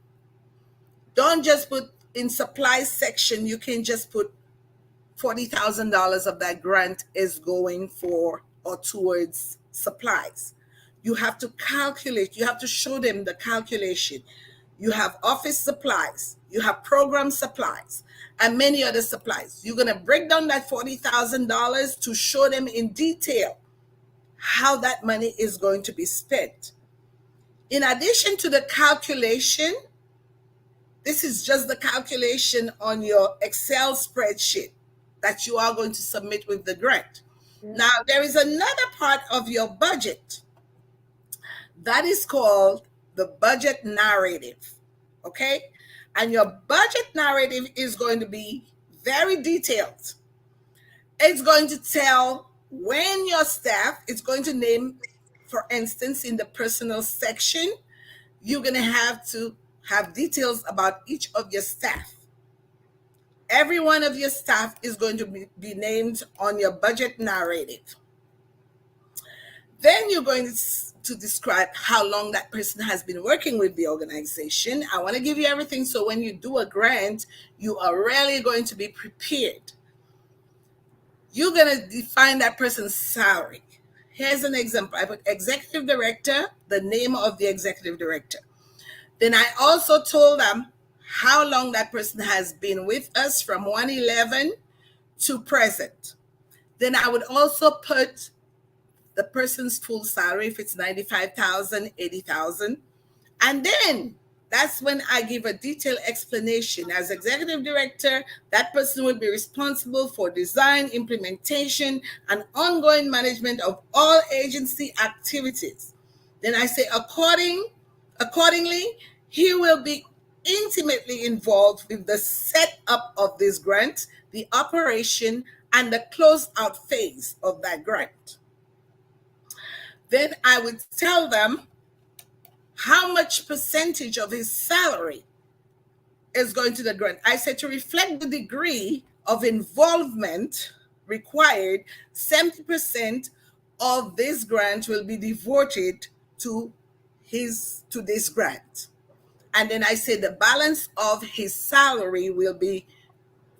don't just put in supply section, you can just put $40,000 of that grant is going for or towards supplies. You have to calculate, you have to show them the calculation. You have office supplies, you have program supplies, and many other supplies. You're going to break down that $40,000 to show them in detail how that money is going to be spent. In addition to the calculation, this is just the calculation on your Excel spreadsheet that you are going to submit with the grant. Now, there is another part of your budget that is called the budget narrative, okay? And your budget narrative is going to be very detailed. It's going to tell when your staff, it's going to name, for instance, in the personal section, you're going to have details about each of your staff. Every one of your staff is going to be named on your budget narrative. Then you're going to describe how long that person has been working with the organization. I want to give you everything so when you do a grant, you are really going to be prepared. You're going to define that person's salary. Here's an example. I put executive director, the name of the executive director. Then I also told them how long that person has been with us from 1/11 to present. Then I would also put the person's full salary, if it's 95,000, 80,000. And then that's when I give a detailed explanation. As executive director, that person would be responsible for design, implementation, and ongoing management of all agency activities. Then I say accordingly, he will be intimately involved with the setup of this grant, the operation, and the closeout phase of that grant. Then I would tell them how much percentage of his salary is going to the grant. I said to reflect the degree of involvement required, 70% of this grant will be devoted to this grant. And then I said the balance of his salary will be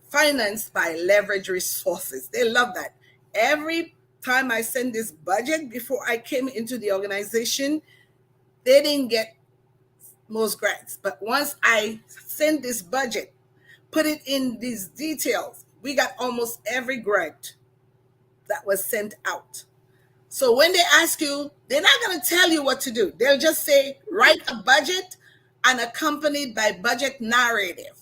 financed by leverage resources. They love that. Every time I send this budget before I came into the organization, they didn't get most grants. But once I send this budget, put it in these details, we got almost every grant that was sent out. So when they ask you, they're not going to tell you what to do. They'll just say, write a budget and accompanied by budget narrative.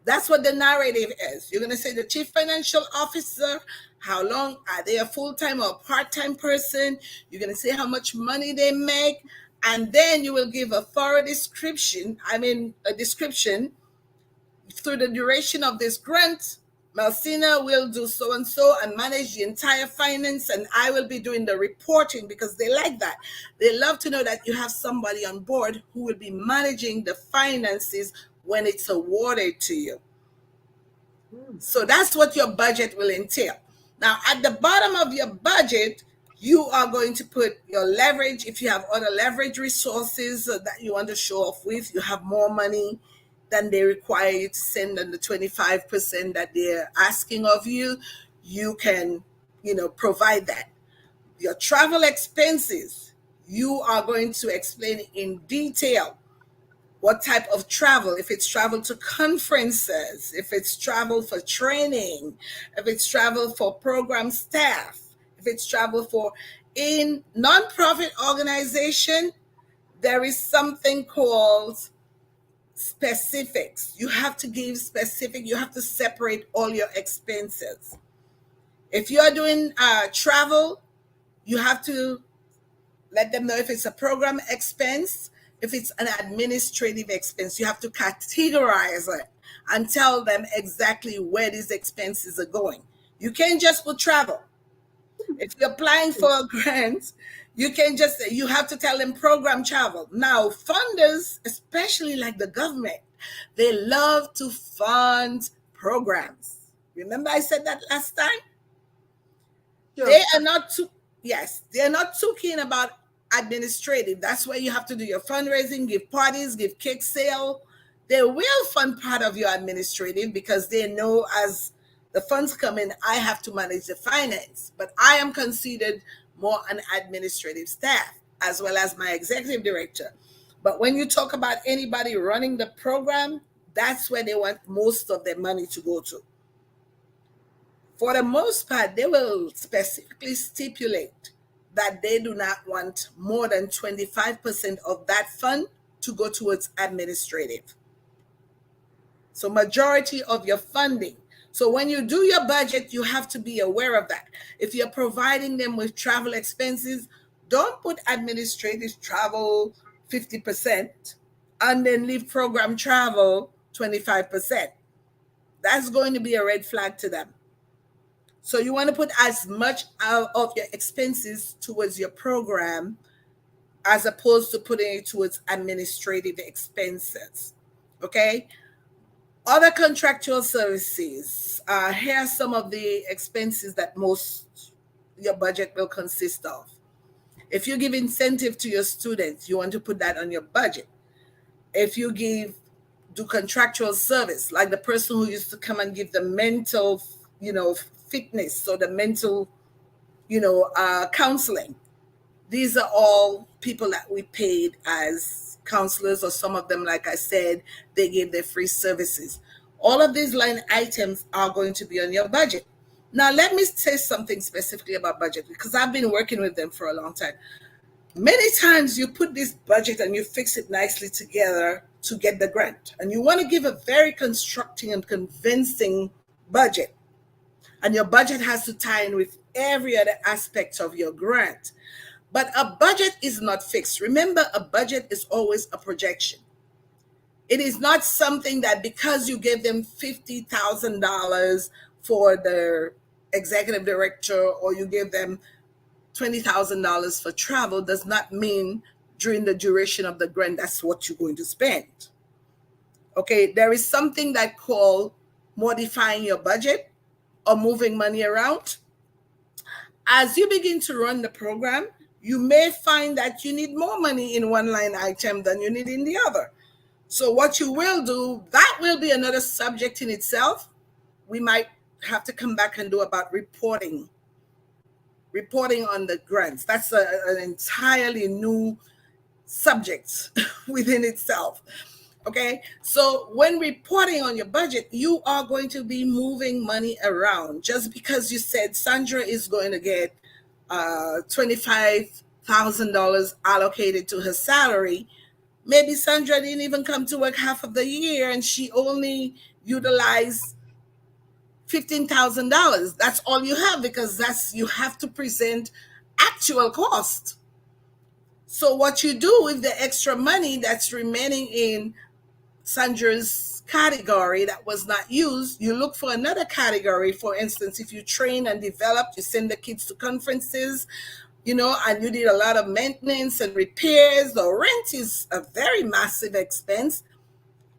That's what the narrative is. You're going to say the chief financial officer, how long, are they a full-time or part-time person? You're going to say how much money they make. And then you will give a thorough description, a description through the duration of this grant. Melcina will do so-and-so and manage the entire finance, and I will be doing the reporting because they like that. They love to know that you have somebody on board who will be managing the finances when it's awarded to you. So that's what your budget will entail. Now, at the bottom of your budget, you are going to put your leverage. If you have other leverage resources that you want to show off with, you have more money than they require you to send on the 25% that they're asking of you, you can, provide that. Your travel expenses, you are going to explain in detail what type of travel, if it's travel to conferences, if it's travel for training, if it's travel for program staff, if it's travel for, in nonprofit organization, there is something called specifics. You have to give specific, you have to separate all your expenses. If you are doing travel, you have to let them know if it's a program expense, if it's an administrative expense. You have to categorize it and tell them exactly where these expenses are going. You can't just put travel. If you're applying for a grant, you can just say, you have to tell them program travel. Now, funders, especially like the government, they love to fund programs. Remember I said that last time? Sure. They are not too keen about administrative. That's where you have to do your fundraising, give parties, give cake sale. They will fund part of your administrative because they know as The funds come in, I have to manage the finance, but I am considered more an administrative staff as well as my executive director. But when you talk about anybody running the program, that's where they want most of their money to go to. For the most part, they will specifically stipulate that they do not want more than 25% of that fund to go towards administrative. So majority of your funding. So when you do your budget, you have to be aware of that. If you're providing them with travel expenses, don't put administrative travel 50% and then leave program travel 25%. That's going to be a red flag to them. So you want to put as much out of your expenses towards your program as opposed to putting it towards administrative expenses. Okay? Other contractual services. Here are some of the expenses that most your budget will consist of. If you give incentive to your students, you want to put that on your budget. If you do contractual service, like the person who used to come and give the mental, fitness, or the mental, counseling. These are all people that we paid as counselors, or some of them, like I said, they gave their free services. All of these line items are going to be on your budget. Now, let me say something specifically about budget, because I've been working with them for a long time. Many times you put this budget and you fix it nicely together to get the grant, and you want to give a very constructing and convincing budget, and your budget has to tie in with every other aspect of your grant. But a budget is not fixed. Remember, a budget is always a projection. It is not something that because you gave them $50,000 for the executive director, or you gave them $20,000 for travel, does not mean during the duration of the grant that's what you're going to spend. Okay, there is something that called modifying your budget or moving money around. As you begin to run the program, you may find that you need more money in one line item than you need in the other. So what you will do, that will be another subject in itself. We might have to come back and do about reporting on the grants. That's an entirely new subject within itself. Okay, so when reporting on your budget, you are going to be moving money around. Just because you said Sandra is going to get $25,000 allocated to her salary, maybe Sandra didn't even come to work half of the year and she only utilized $15,000. That's all you have, because you have to present actual cost. So what you do with the extra money that's remaining in Sandra's category that was not used, you look for another category. For instance, if you train and develop, you send the kids to conferences, and you did a lot of maintenance and repairs, or rent is a very massive expense,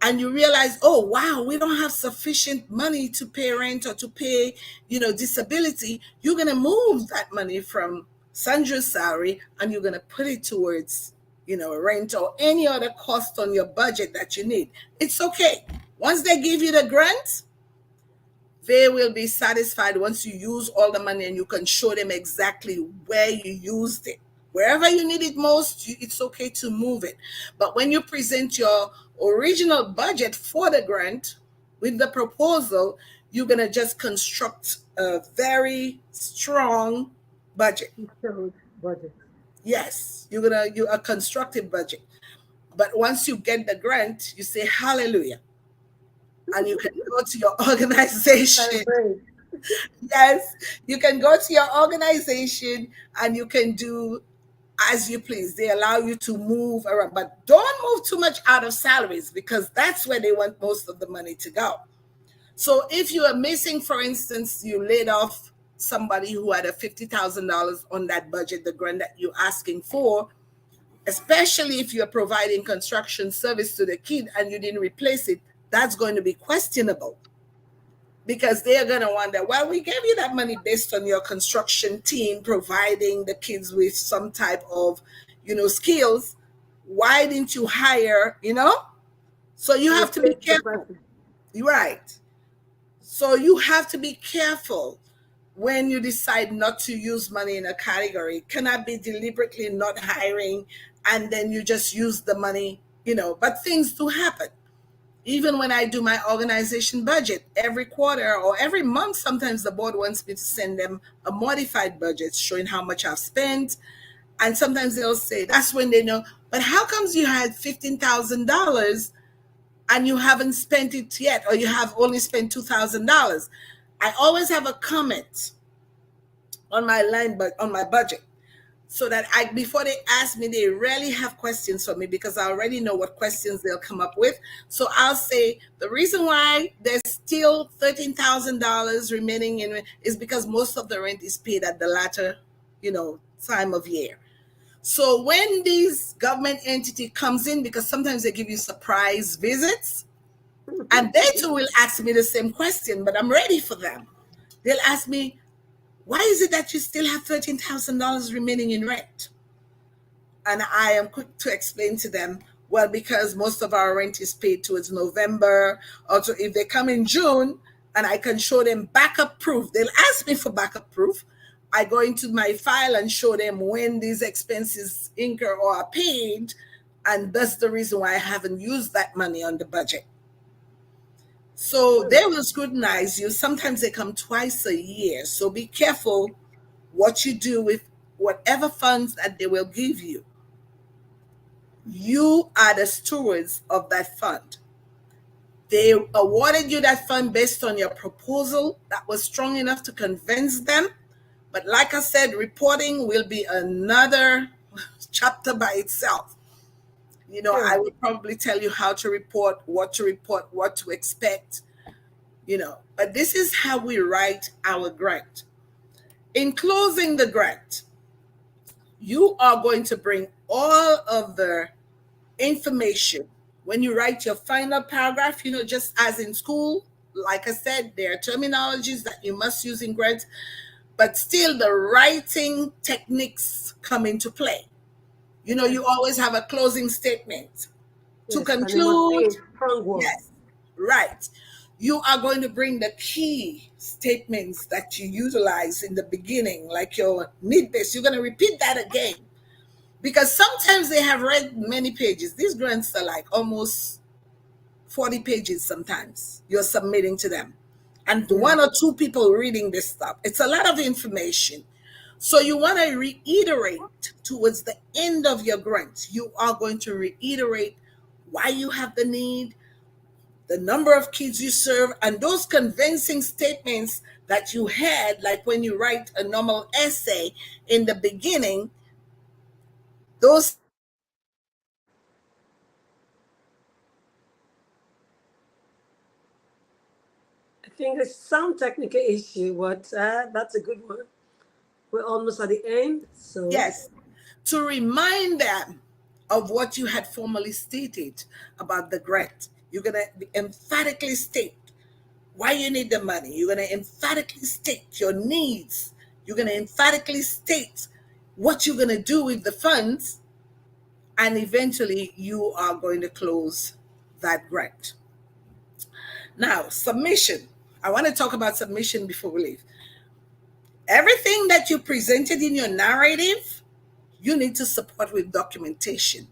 and you realize, oh, wow, we don't have sufficient money to pay rent or to pay, disability, you're going to move that money from Sandra's salary and you're going to put it towards, rent or any other cost on your budget that you need. It's okay. Once they give you the grant, they will be satisfied once you use all the money and you can show them exactly where you used it. Wherever you need it most, it's okay to move it. But when you present your original budget for the grant with the proposal, you're going to just construct a very strong budget. Yes, you're a constructive budget. But once you get the grant, you say hallelujah. And you can go to your organization. Yes, you can go to your organization and you can do as you please. They allow you to move around, but don't move too much out of salaries, because that's where they want most of the money to go. So if you are missing, for instance, you laid off somebody who had a $50,000 on that budget, the grant that you're asking for, especially if you're providing construction service to the kid and you didn't replace it, that's going to be questionable, because they're going to wonder, well, we gave you that money based on your construction team providing the kids with some type of, skills. Why didn't you hire, So you have to be careful. Right. So you have to be careful when you decide not to use money in a category. Cannot be deliberately not hiring and then you just use the money, but things do happen. Even when I do my organization budget every quarter or every month, sometimes the board wants me to send them a modified budget showing how much I've spent. And sometimes they'll say, that's when they know, but how comes you had $15,000 and you haven't spent it yet, or you have only spent $2,000? I always have a comment on my line, but on my budget, so that before they ask me, they rarely have questions for me because I already know what questions they'll come up with. So I'll say the reason why there's still $13,000 remaining in is because most of the rent is paid at the latter, time of year. So when this government entity comes in, because sometimes they give you surprise visits, and they too will ask me the same question, but I'm ready for them. They'll ask me, why is it that you still have $13,000 remaining in rent? And I am quick to explain to them, well, because most of our rent is paid towards November, or if they come in June and I can show them backup proof, they'll ask me for backup proof. I go into my file and show them when these expenses incur or are paid, and that's the reason why I haven't used that money on the budget. So they will scrutinize you. Sometimes they come twice a year. So be careful what you do with whatever funds that they will give you. You are the stewards of that fund. They awarded you that fund based on your proposal that was strong enough to convince them. But like I said, reporting will be another chapter by itself. I would probably tell you how to report, what to expect, but this is how we write our grant. In closing the grant, you are going to bring all of the information. When you write your final paragraph, just as in school, like I said, there are terminologies that you must use in grants, but still the writing techniques come into play. You always have a closing statement. To Yes, and it must be conclude, in strong yes, words. right. You are going to bring the key statements that you utilize in the beginning, like your need base. You're going to repeat that again because sometimes they have read many pages. These grants are like almost 40 pages sometimes you're submitting to them. And one or two people reading this stuff. It's a lot of information. So you want to reiterate towards the end of your grant. You are going to reiterate why you have the need, the number of kids you serve, and those convincing statements that you had, like when you write a normal essay in the beginning, those. I think it's some technical issue, but that's a good one. We're almost at the end, so Yes, to remind them of what you had formally stated about the grant. You're going to emphatically state why you need the money. You're going to emphatically state your needs. You're going to emphatically state what you're going to do with the funds. And eventually, you are going to close that grant. Now, submission. I want to talk about submission before we leave. Everything that you presented in your narrative, you need to support with documentation.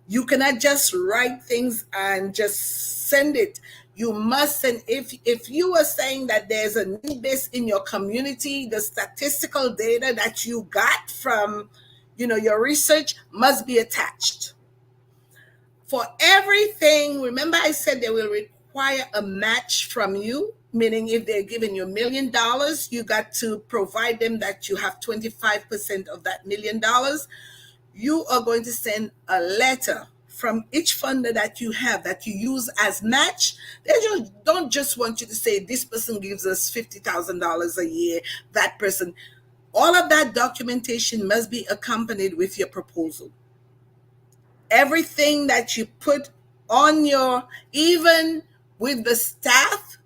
You cannot just write things and just send it. You must send. If you are saying that there's a need base in your community, the statistical data that you got from your research must be attached. For everything, remember I said they will require a match from you, meaning if they're giving you $1 million, you got to provide them that you have 25% of that $1 million. You are going to send a letter from each funder that you have that you use as match. They don't just want you to say this person gives us $50,000 a year, that person. All of that documentation must be accompanied with your proposal. Everything that you put on even with the staff,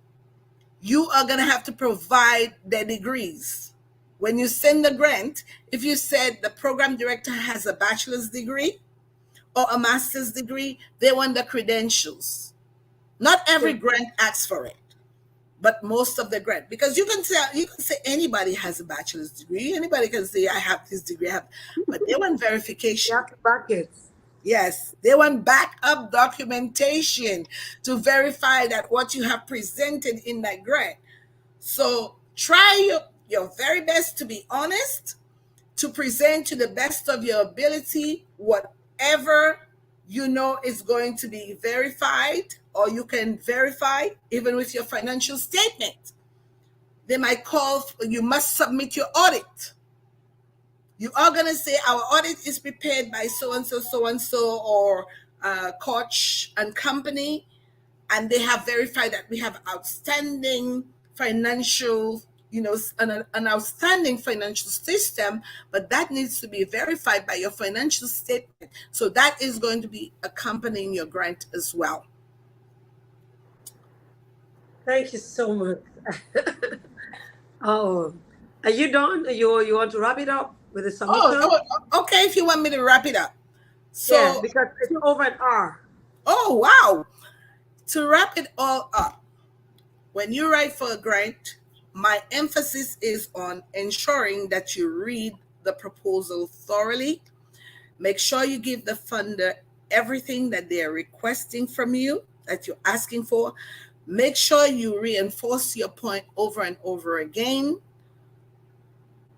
you are going to have to provide their degrees. When you send the grant, if you said the program director has a bachelor's degree or a master's degree, they want the credentials. Not every grant asks for it, but most of the grant, because you can say anybody has a bachelor's degree, anybody can say I have this degree, but they want You verification. have to back it. Yes, they want backup documentation to verify that what you have presented in that grant. So try your very best to be honest, to present to the best of your ability whatever you know is going to be verified, or you can verify even with your financial statement. They might call, you must submit your audit. You are going to say our audit is prepared by so and so, or Koch and Company, and they have verified that we have outstanding financial, an outstanding financial system, but that needs to be verified by your financial statement. So that is going to be accompanying your grant as well. Thank you so much. Oh, are you done? You want to wrap it up with the Oh, submission? okay. If you want me to wrap it up. Yeah, So, because it's over an hour. oh, wow. To wrap it all up, when you write for a grant, my emphasis is on ensuring that you read the proposal thoroughly. Make sure you give the funder everything that they are requesting from you, that you're asking for. Make sure you reinforce your point over and over again.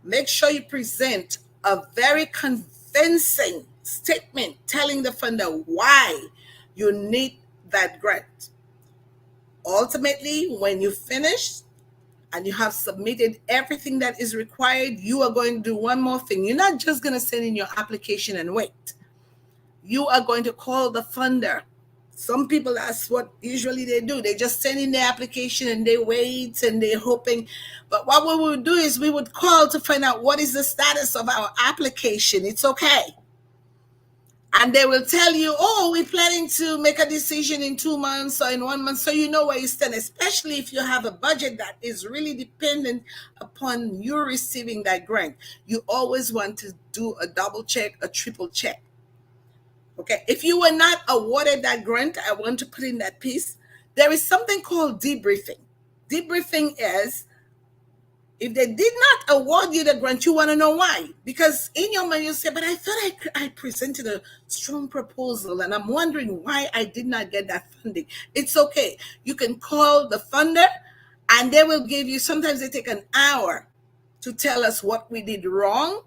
Make sure you present a very convincing statement telling the funder why you need that grant. Ultimately, when you finish and you have submitted everything that is required, you are going to do one more thing. You're not just going to send in your application and wait. You are going to call the funder. Some people, that's what usually they do. They just send in their application and they wait and they're hoping. But what we would do is we would call to find out what is the status of our application. It's okay. And they will tell you, oh, we're planning to make a decision in 2 months or in 1 month. So you know where you stand, especially if you have a budget that is really dependent upon you receiving that grant. You always want to do a double check, a triple check. Okay, if you were not awarded that grant, I want to put in that piece. There is something called debriefing. Debriefing is, if they did not award you the grant, you want to know why. Because in your mind, you say, but I thought I presented a strong proposal and I'm wondering why I did not get that funding. It's okay. You can call the funder and they will give you, sometimes they take an hour to tell us what we did wrong.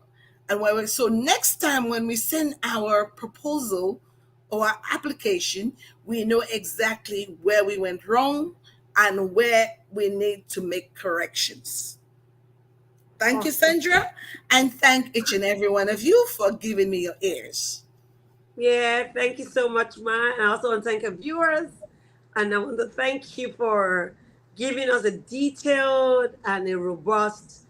And so next time when we send our proposal or our application, we know exactly where we went wrong and where we need to make corrections. Thank you, Awesome. Sandra, and thank each and every one of you for giving me your ears. Yeah, thank you so much, Ma. And I also want to thank our viewers. And I want to thank you for giving us a detailed and a robust,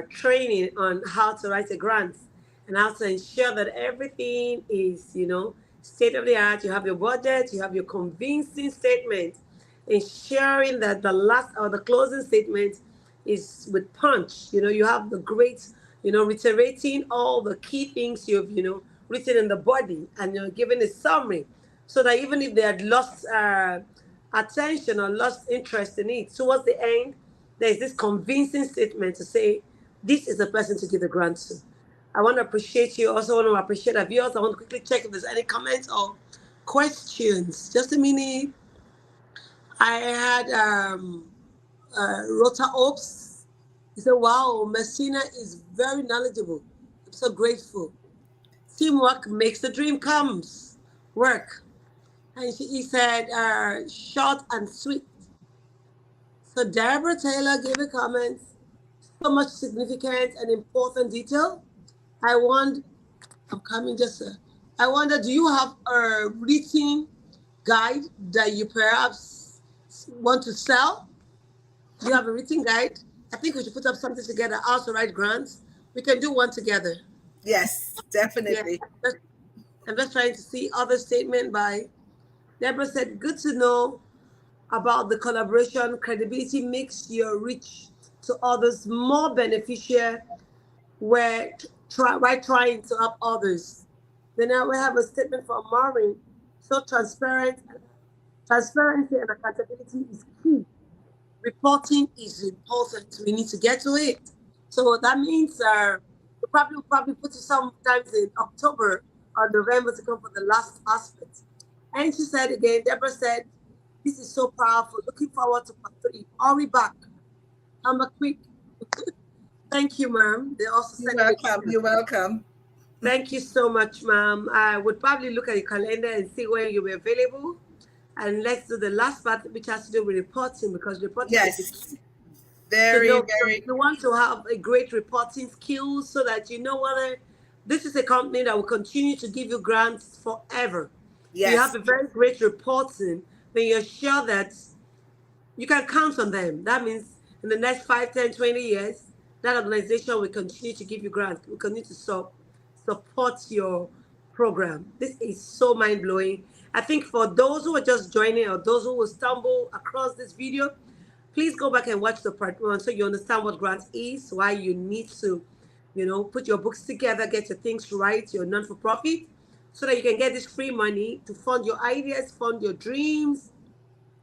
training on how to write a grant and how to ensure that everything is, state of the art. You have your budget, you have your convincing statement, ensuring that the last or the closing statement is with punch. You have the great, reiterating all the key things you've, written in the body, and you're giving a summary so that even if they had lost attention or lost interest in it, towards the end, there's this convincing statement to say, this is the person to give the grant to. I want to appreciate you. Also want to appreciate our viewers. I want to quickly check if there's any comments or questions. Just a minute. I had Rota Ops. He said, wow, Messina is very knowledgeable. I'm so grateful. Teamwork makes the dream comes. Work. And he said, short and sweet. So Deborah Taylor gave a comment. So much significant and important detail. I want, I'm coming just, I wonder, do you have a written guide that you perhaps want to sell? Do you have a written guide? I think we should put up something together, also write grants. We can do one together. Yes, Yeah. definitely. I'm just trying to see other statement by Deborah said, good to know about the collaboration. Credibility makes your reach to others more beneficial where by trying to help others. Then now we have a statement from Maureen. So transparency and accountability is key. reporting is important. We need to get to it. So that means we'll probably put it sometimes in October or November to come for the last aspect. And she said again, Deborah said, this is so powerful. Looking forward to part three. Hurry back. I'm a quick. Thank you, ma'am. They also You're sent me. welcome. You're welcome. Thank you so much, ma'am. I would probably look at the calendar and see when you'll be available. And let's do the last part, which has to do with reporting, because reporting is the Yes. key to Very, know. Because very. you want to have a great reporting skills so that you know whether this is a company that will continue to give you grants forever. If you have Yes. a very great reporting, then you're sure that you can count on them. That means in the next 5, 10, 20 years, that organization will continue to give you grants, will continue to support your program. This is so mind blowing. I think for those who are just joining or those who will stumble across this video, please go back and watch the part one so you understand what grant is, why you need to, put your books together, get your things right, your non for profit, so that you can get this free money to fund your ideas, fund your dreams,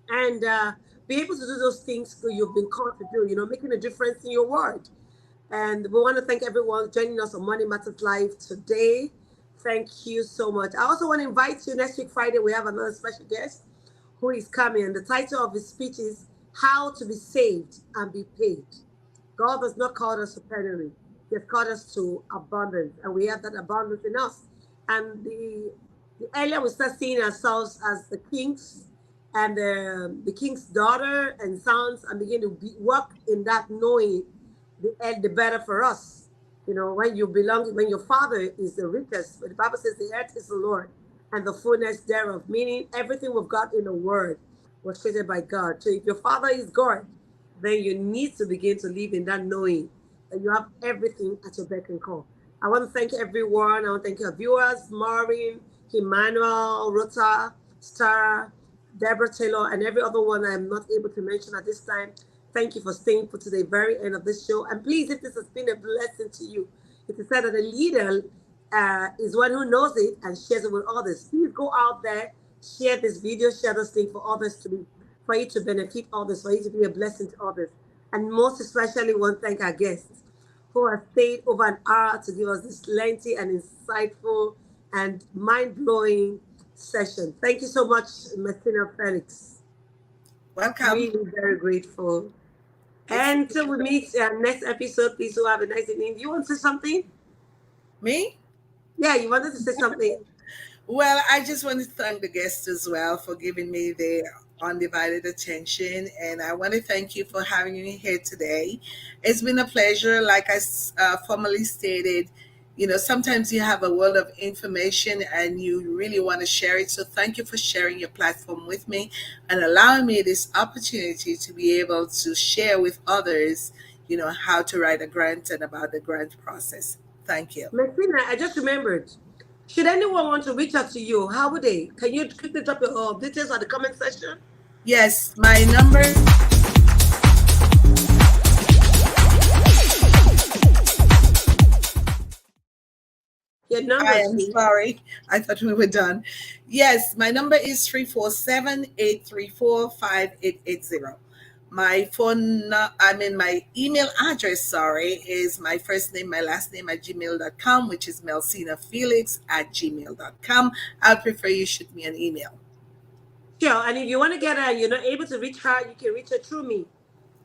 and be able to do those things that you've been called to do, making a difference in your world. And we want to thank everyone joining us on Money Matters Live today. Thank you so much. I also want to invite you next week, Friday, we have another special guest who is coming. And the title of his speech is How to Be Saved and Be Paid. God has not called us to penury. He has called us to abundance, and we have that abundance in us. And the earlier we start seeing ourselves as the kings and the king's daughter and sons, and begin to work in that knowing, the better for us. When you belong, when your father is the richest, but the Bible says the earth is the Lord and the fullness thereof, meaning everything we've got in the word was created by God. So if your father is God, then you need to begin to live in that knowing that you have everything at your beck and call. I want to thank everyone. I want to thank our viewers, Maureen, Emmanuel, Rota, Star, Deborah Taylor, and every other one I'm not able to mention at this time. Thank you for staying for to the very end of this show. And please, if this has been a blessing to you, it is said that a leader is one who knows it and shares it with others. Please go out there, share this video, share this thing for others to be, for you to benefit others, for you to be a blessing to others. And most especially, want to thank our guests who have stayed over an hour to give us this lengthy and insightful and mind-blowing session. Thank you so much, Melcina, Felix. Welcome. Really very grateful. It's And until we meet next episode, please do have a nice evening. Do you want to say something? me. Yeah, you wanted to say something. Well, I just want to thank the guests as well for giving me their undivided attention. And I want to thank you for having me here today. It's been a pleasure. Like I formally stated, sometimes you have a world of information and you really want to share it. So thank you for sharing your platform with me and allowing me this opportunity to be able to share with others, how to write a grant and about the grant process. Thank you. Melcina, I just remembered. Should anyone want to reach out to you, how would they? Can you quickly drop your details on the comment section? Yes, my number. Your I numbers, am please. sorry. I thought we were done. Yes, my number is 347-834-5880. My my email address, sorry, is my first name, my last name at gmail.com, which is melcinafelix@gmail.com. I'd prefer you shoot me an email. Sure. And if you want to get her, you're not able to reach her, you can reach her through me.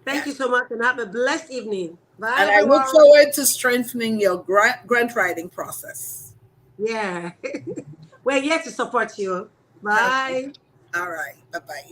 Thank Yeah. you so much and have a blessed evening. Bye, And I look everyone. forward to strengthening your grant writing process. Yeah. We're here to support you. Okay. Bye. All right. Bye bye.